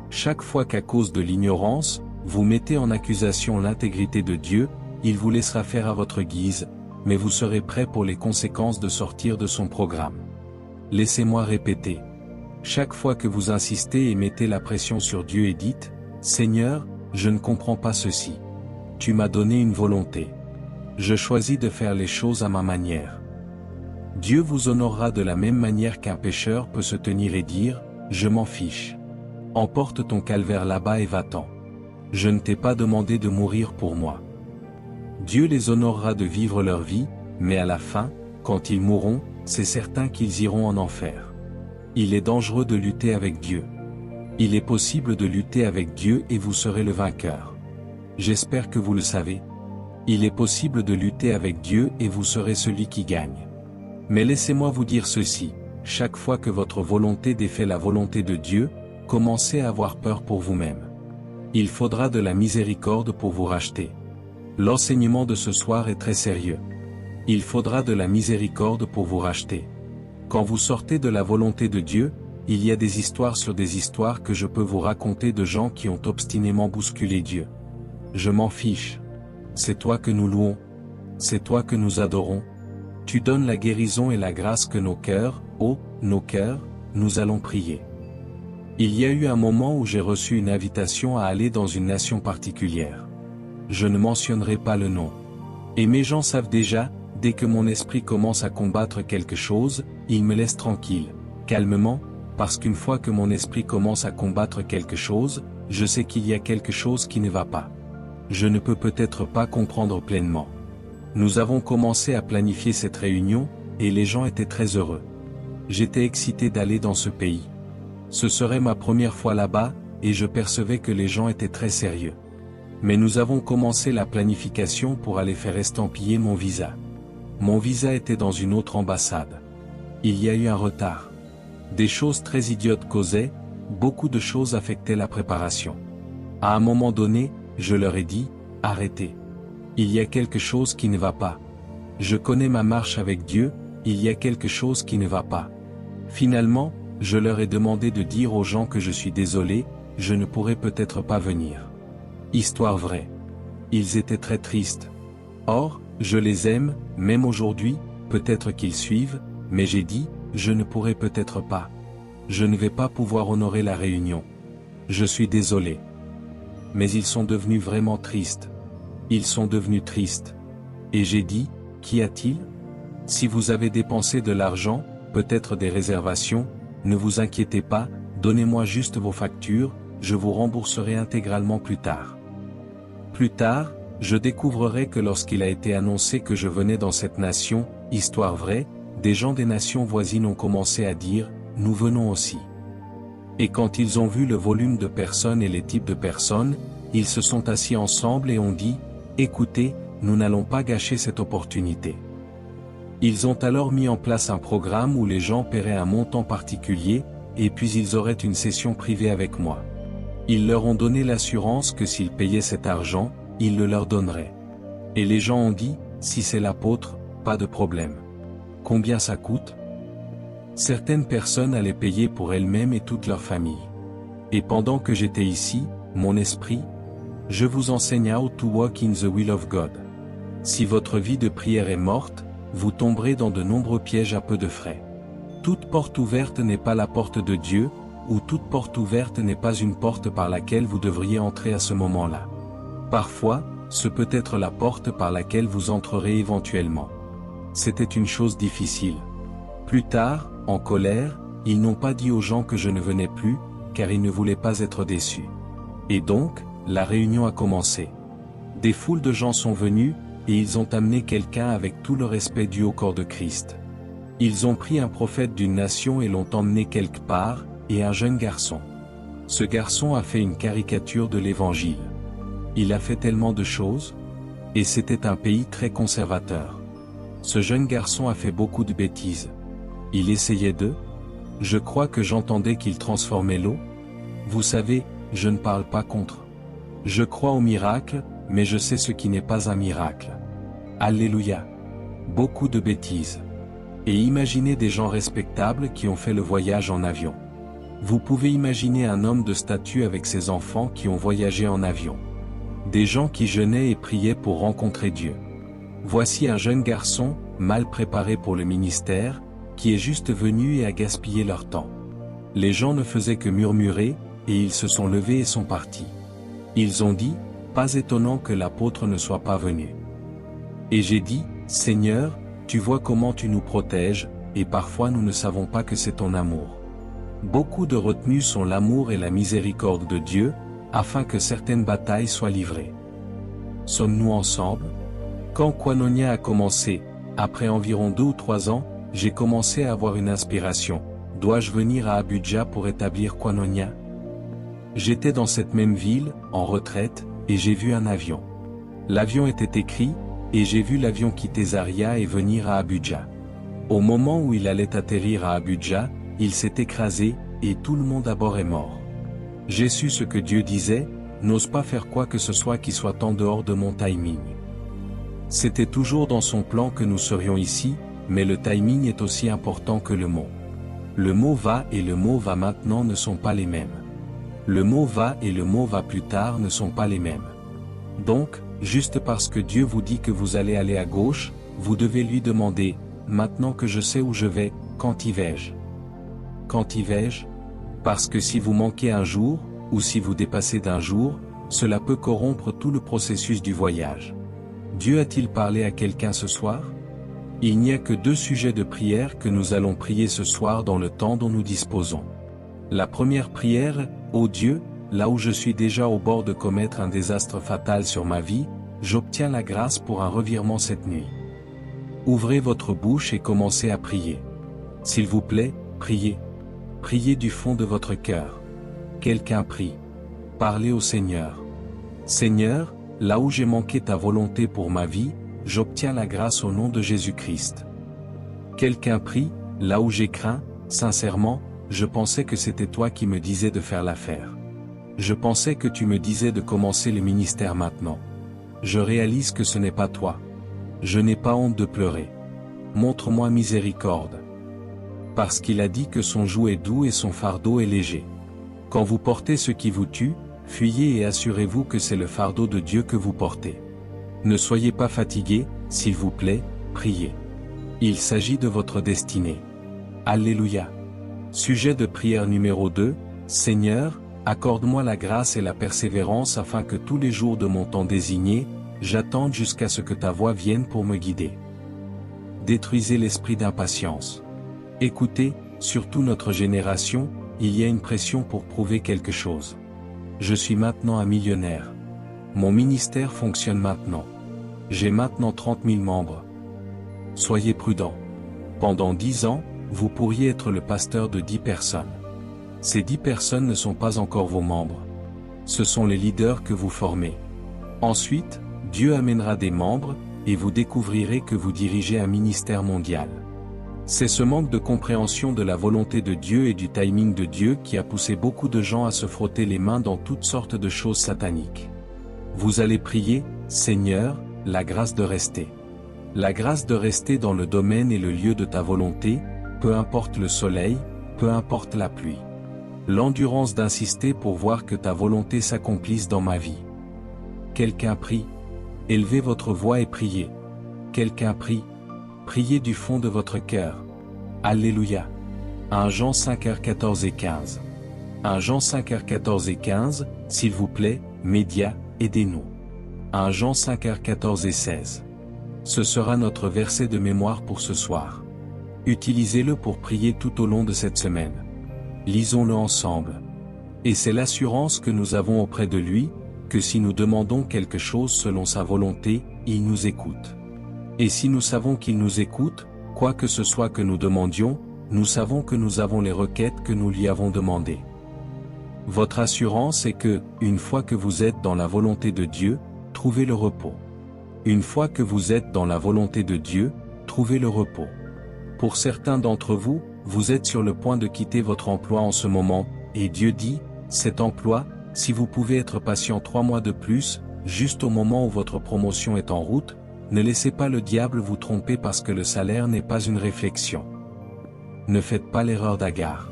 Chaque fois qu'à cause de l'ignorance, vous mettez en accusation l'intégrité de Dieu, il vous laissera faire à votre guise, mais vous serez prêt pour les conséquences de sortir de son programme. Laissez-moi répéter. Chaque fois que vous insistez et mettez la pression sur Dieu et dites, « Seigneur, je ne comprends pas ceci. Tu m'as donné une volonté. Je choisis de faire les choses à ma manière. » Dieu vous honorera de la même manière qu'un pécheur peut se tenir et dire, « Je m'en fiche. Emporte ton calvaire là-bas et va-t'en. Je ne t'ai pas demandé de mourir pour moi. » Dieu les honorera de vivre leur vie, mais à la fin, quand ils mourront, c'est certain qu'ils iront en enfer. Il est dangereux de lutter avec Dieu. Il est possible de lutter avec Dieu et vous serez le vainqueur. J'espère que vous le savez. Il est possible de lutter avec Dieu et vous serez celui qui gagne. Mais laissez-moi vous dire ceci, chaque fois que votre volonté défait la volonté de Dieu, commencez à avoir peur pour vous-même. Il faudra de la miséricorde pour vous racheter. L'enseignement de ce soir est très sérieux. Il faudra de la miséricorde pour vous racheter. Quand vous sortez de la volonté de Dieu, il y a des histoires sur des histoires que je peux vous raconter de gens qui ont obstinément bousculé Dieu. Je m'en fiche. C'est toi que nous louons. C'est toi que nous adorons. Tu donnes la guérison et la grâce que nos cœurs, nos cœurs, nous allons prier. Il y a eu un moment où j'ai reçu une invitation à aller dans une nation particulière. Je ne mentionnerai pas le nom. Et mes gens savent déjà, dès que mon esprit commence à combattre quelque chose, il me laisse tranquille, calmement, parce qu'une fois que mon esprit commence à combattre quelque chose, je sais qu'il y a quelque chose qui ne va pas. Je ne peux peut-être pas comprendre pleinement. Nous avons commencé à planifier cette réunion, et les gens étaient très heureux. J'étais excité d'aller dans ce pays. Ce serait ma première fois là-bas, et je percevais que les gens étaient très sérieux. Mais nous avons commencé la planification pour aller faire estampiller mon visa. Mon visa était dans une autre ambassade. Il y a eu un retard. Des choses très idiotes causaient, beaucoup de choses affectaient la préparation. À un moment donné, je leur ai dit, arrêtez. Il y a quelque chose qui ne va pas. Je connais ma marche avec Dieu, il y a quelque chose qui ne va pas. Finalement, je leur ai demandé de dire aux gens que je suis désolé, je ne pourrai peut-être pas venir. Histoire vraie. Ils étaient très tristes. Or, je les aime, même aujourd'hui, peut-être qu'ils suivent, mais j'ai dit, je ne pourrai peut-être pas. Je ne vais pas pouvoir honorer la réunion. Je suis désolé. Mais ils sont devenus vraiment tristes. Ils sont devenus tristes. Et j'ai dit, qu'y a-t-il? Si vous avez dépensé de l'argent, peut-être des réservations, ne vous inquiétez pas, donnez-moi juste vos factures, je vous rembourserai intégralement plus tard. Plus tard, je découvrirai que lorsqu'il a été annoncé que je venais dans cette nation, histoire vraie, des gens des nations voisines ont commencé à dire, nous venons aussi. Et quand ils ont vu le volume de personnes et les types de personnes, ils se sont assis ensemble et ont dit, écoutez, nous n'allons pas gâcher cette opportunité. Ils ont alors mis en place un programme où les gens paieraient un montant particulier, et puis ils auraient une session privée avec moi. Ils leur ont donné l'assurance que s'ils payaient cet argent, ils le leur donneraient. Et les gens ont dit, si c'est l'apôtre, pas de problème. Combien ça coûte? Certaines personnes allaient payer pour elles-mêmes et toute leur famille. Et pendant que j'étais ici, mon esprit, je vous enseigne how to walk in the will of God. Si votre vie de prière est morte, vous tomberez dans de nombreux pièges à peu de frais. Toute porte ouverte n'est pas la porte de Dieu, ou toute porte ouverte n'est pas une porte par laquelle vous devriez entrer à ce moment-là. Parfois, ce peut être la porte par laquelle vous entrerez éventuellement. C'était une chose difficile. Plus tard, en colère, ils n'ont pas dit aux gens que je ne venais plus, car ils ne voulaient pas être déçus. Et donc, la réunion a commencé. Des foules de gens sont venus, et ils ont amené quelqu'un avec tout le respect dû au corps de Christ. Ils ont pris un prophète d'une nation et l'ont emmené quelque part, et un jeune garçon. Ce garçon a fait une caricature de l'Évangile. Il a fait tellement de choses, et c'était un pays très conservateur. Ce jeune garçon a fait beaucoup de bêtises. Il essayait de... Je crois que j'entendais qu'il transformait l'eau. Vous savez, je ne parle pas contre. Je crois au miracle, mais je sais ce qui n'est pas un miracle. Alléluia. Beaucoup de bêtises. Et imaginez des gens respectables qui ont fait le voyage en avion. Vous pouvez imaginer un homme de statut avec ses enfants qui ont voyagé en avion. Des gens qui jeûnaient et priaient pour rencontrer Dieu. Voici un jeune garçon, mal préparé pour le ministère, qui est juste venu et a gaspillé leur temps. Les gens ne faisaient que murmurer, et ils se sont levés et sont partis. Ils ont dit, pas étonnant que l'apôtre ne soit pas venu. Et j'ai dit, Seigneur, tu vois comment tu nous protèges, et parfois nous ne savons pas que c'est ton amour. Beaucoup de retenues sont l'amour et la miséricorde de Dieu, afin que certaines batailles soient livrées. Sommes-nous ensemble? Quand Koinonia a commencé, après environ 2 ou 3 ans, j'ai commencé à avoir une inspiration. Dois-je venir à Abuja pour établir Koinonia? J'étais dans cette même ville, en retraite, et j'ai vu un avion. L'avion était écrit, et j'ai vu l'avion quitter Zaria et venir à Abuja. Au moment où il allait atterrir à Abuja, il s'est écrasé, et tout le monde à bord est mort. J'ai su ce que Dieu disait, n'ose pas faire quoi que ce soit qui soit en dehors de mon timing. C'était toujours dans son plan que nous serions ici, mais le timing est aussi important que le mot. Le mot va et le mot va maintenant ne sont pas les mêmes. Le mot va et le mot va plus tard ne sont pas les mêmes. Donc, juste parce que Dieu vous dit que vous allez aller à gauche, vous devez lui demander, maintenant que je sais où je vais, quand y vais-je? Quand y vais-je? Parce que si vous manquez un jour, ou si vous dépassez d'un jour, cela peut corrompre tout le processus du voyage. Dieu a-t-il parlé à quelqu'un ce soir? Il n'y a que 2 sujets de prière que nous allons prier ce soir dans le temps dont nous disposons. La première prière, ô Dieu, là où je suis déjà au bord de commettre un désastre fatal sur ma vie, j'obtiens la grâce pour un revirement cette nuit. Ouvrez votre bouche et commencez à prier. S'il vous plaît, priez. Priez du fond de votre cœur. Quelqu'un prie. Parlez au Seigneur. Seigneur, là où j'ai manqué ta volonté pour ma vie, j'obtiens la grâce au nom de Jésus-Christ. Quelqu'un prie, là où j'ai craint, sincèrement, je pensais que c'était toi qui me disais de faire l'affaire. Je pensais que tu me disais de commencer le ministère maintenant. Je réalise que ce n'est pas toi. Je n'ai pas honte de pleurer. Montre-moi miséricorde. Parce qu'il a dit que son joug est doux et son fardeau est léger. Quand vous portez ce qui vous tue, fuyez et assurez-vous que c'est le fardeau de Dieu que vous portez. Ne soyez pas fatigués, s'il vous plaît, priez. Il s'agit de votre destinée. Alléluia. Sujet de prière numéro 2, Seigneur, accorde-moi la grâce et la persévérance afin que tous les jours de mon temps désigné, j'attende jusqu'à ce que ta voix vienne pour me guider. Détruisez l'esprit d'impatience. Écoutez, surtout notre génération, il y a une pression pour prouver quelque chose. Je suis maintenant un millionnaire. Mon ministère fonctionne maintenant. J'ai maintenant 30 000 membres. Soyez prudents. Pendant 10 ans, vous pourriez être le pasteur de 10 personnes. Ces 10 personnes ne sont pas encore vos membres. Ce sont les leaders que vous formez. Ensuite, Dieu amènera des membres, et vous découvrirez que vous dirigez un ministère mondial. C'est ce manque de compréhension de la volonté de Dieu et du timing de Dieu qui a poussé beaucoup de gens à se frotter les mains dans toutes sortes de choses sataniques. Vous allez prier, Seigneur, la grâce de rester. La grâce de rester dans le domaine et le lieu de ta volonté, peu importe le soleil, peu importe la pluie. L'endurance d'insister pour voir que ta volonté s'accomplisse dans ma vie. Quelqu'un prie. Élevez votre voix et priez. Quelqu'un prie. Priez du fond de votre cœur. Alléluia. 1 Jean 5h14 et 15. 1 Jean 5h14 et 15, s'il vous plaît, médias, aidez-nous. 1 Jean 5h14 et 16. Ce sera notre verset de mémoire pour ce soir. Utilisez-le pour prier tout au long de cette semaine. Lisons-le ensemble. Et c'est l'assurance que nous avons auprès de lui, que si nous demandons quelque chose selon sa volonté, il nous écoute. Et si nous savons qu'il nous écoute, quoi que ce soit que nous demandions, nous savons que nous avons les requêtes que nous lui avons demandées. Votre assurance est que, une fois que vous êtes dans la volonté de Dieu, trouvez le repos. Une fois que vous êtes dans la volonté de Dieu, trouvez le repos. Pour certains d'entre vous, vous êtes sur le point de quitter votre emploi en ce moment, et Dieu dit, cet emploi, si vous pouvez être patient 3 mois de plus, juste au moment où votre promotion est en route, ne laissez pas le diable vous tromper parce que le salaire n'est pas une réflexion. Ne faites pas l'erreur d'Agar.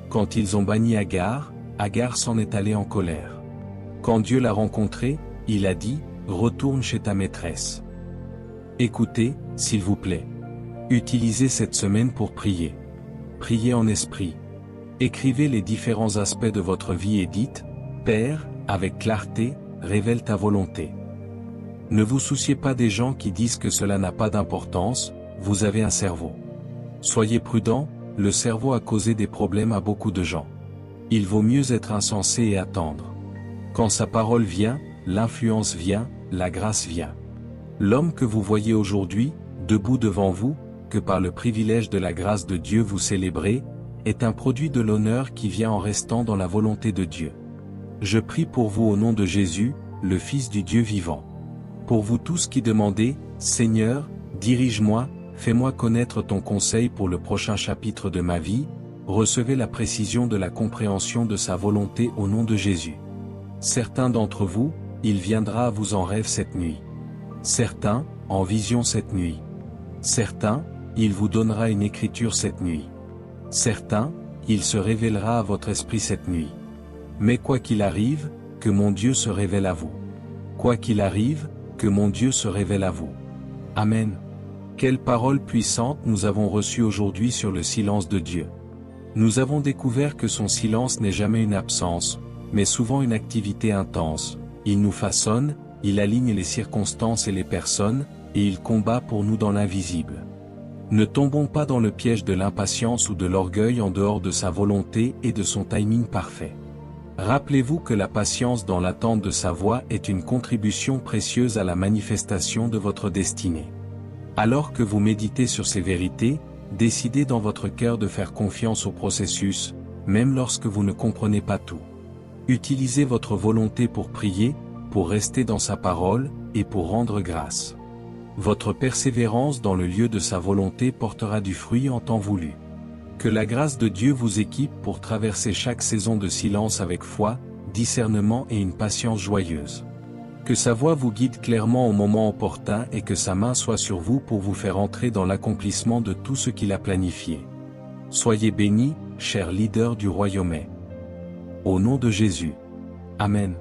Quand ils ont banni Agar, Agar s'en est allée en colère. Quand Dieu l'a rencontrée, il a dit, retourne chez ta maîtresse. Écoutez, s'il vous plaît. Utilisez cette semaine pour prier. Priez en esprit. Écrivez les différents aspects de votre vie et dites, Père, avec clarté, révèle ta volonté. Ne vous souciez pas des gens qui disent que cela n'a pas d'importance, vous avez un cerveau. Soyez prudents, le cerveau a causé des problèmes à beaucoup de gens. Il vaut mieux être insensé et attendre. Quand sa parole vient, l'influence vient, la grâce vient. L'homme que vous voyez aujourd'hui, debout devant vous, que par le privilège de la grâce de Dieu vous célébrez, est un produit de l'honneur qui vient en restant dans la volonté de Dieu. Je prie pour vous au nom de Jésus, le Fils du Dieu vivant. Pour vous tous qui demandez, Seigneur, dirige-moi, fais-moi connaître ton conseil pour le prochain chapitre de ma vie, recevez la précision de la compréhension de sa volonté au nom de Jésus. Certains d'entre vous, il viendra à vous en rêve cette nuit. Certains, en vision cette nuit. Certains, il vous donnera une écriture cette nuit. Certains, il se révélera à votre esprit cette nuit. Mais quoi qu'il arrive, que mon Dieu se révèle à vous. Quoi qu'il arrive, que mon Dieu se révèle à vous. Amen. Quelle parole puissante nous avons reçue aujourd'hui sur le silence de Dieu. Nous avons découvert que son silence n'est jamais une absence, mais souvent une activité intense. Il nous façonne, il aligne les circonstances et les personnes, et il combat pour nous dans l'invisible. Ne tombons pas dans le piège de l'impatience ou de l'orgueil en dehors de sa volonté et de son timing parfait. Rappelez-vous que la patience dans l'attente de sa voix est une contribution précieuse à la manifestation de votre destinée. Alors que vous méditez sur ces vérités, décidez dans votre cœur de faire confiance au processus, même lorsque vous ne comprenez pas tout. Utilisez votre volonté pour prier, pour rester dans sa parole, et pour rendre grâce. Votre persévérance dans le lieu de sa volonté portera du fruit en temps voulu. Que la grâce de Dieu vous équipe pour traverser chaque saison de silence avec foi, discernement et une patience joyeuse. Que sa voix vous guide clairement au moment opportun et que sa main soit sur vous pour vous faire entrer dans l'accomplissement de tout ce qu'il a planifié. Soyez bénis, chers leaders du royaume. Au nom de Jésus. Amen.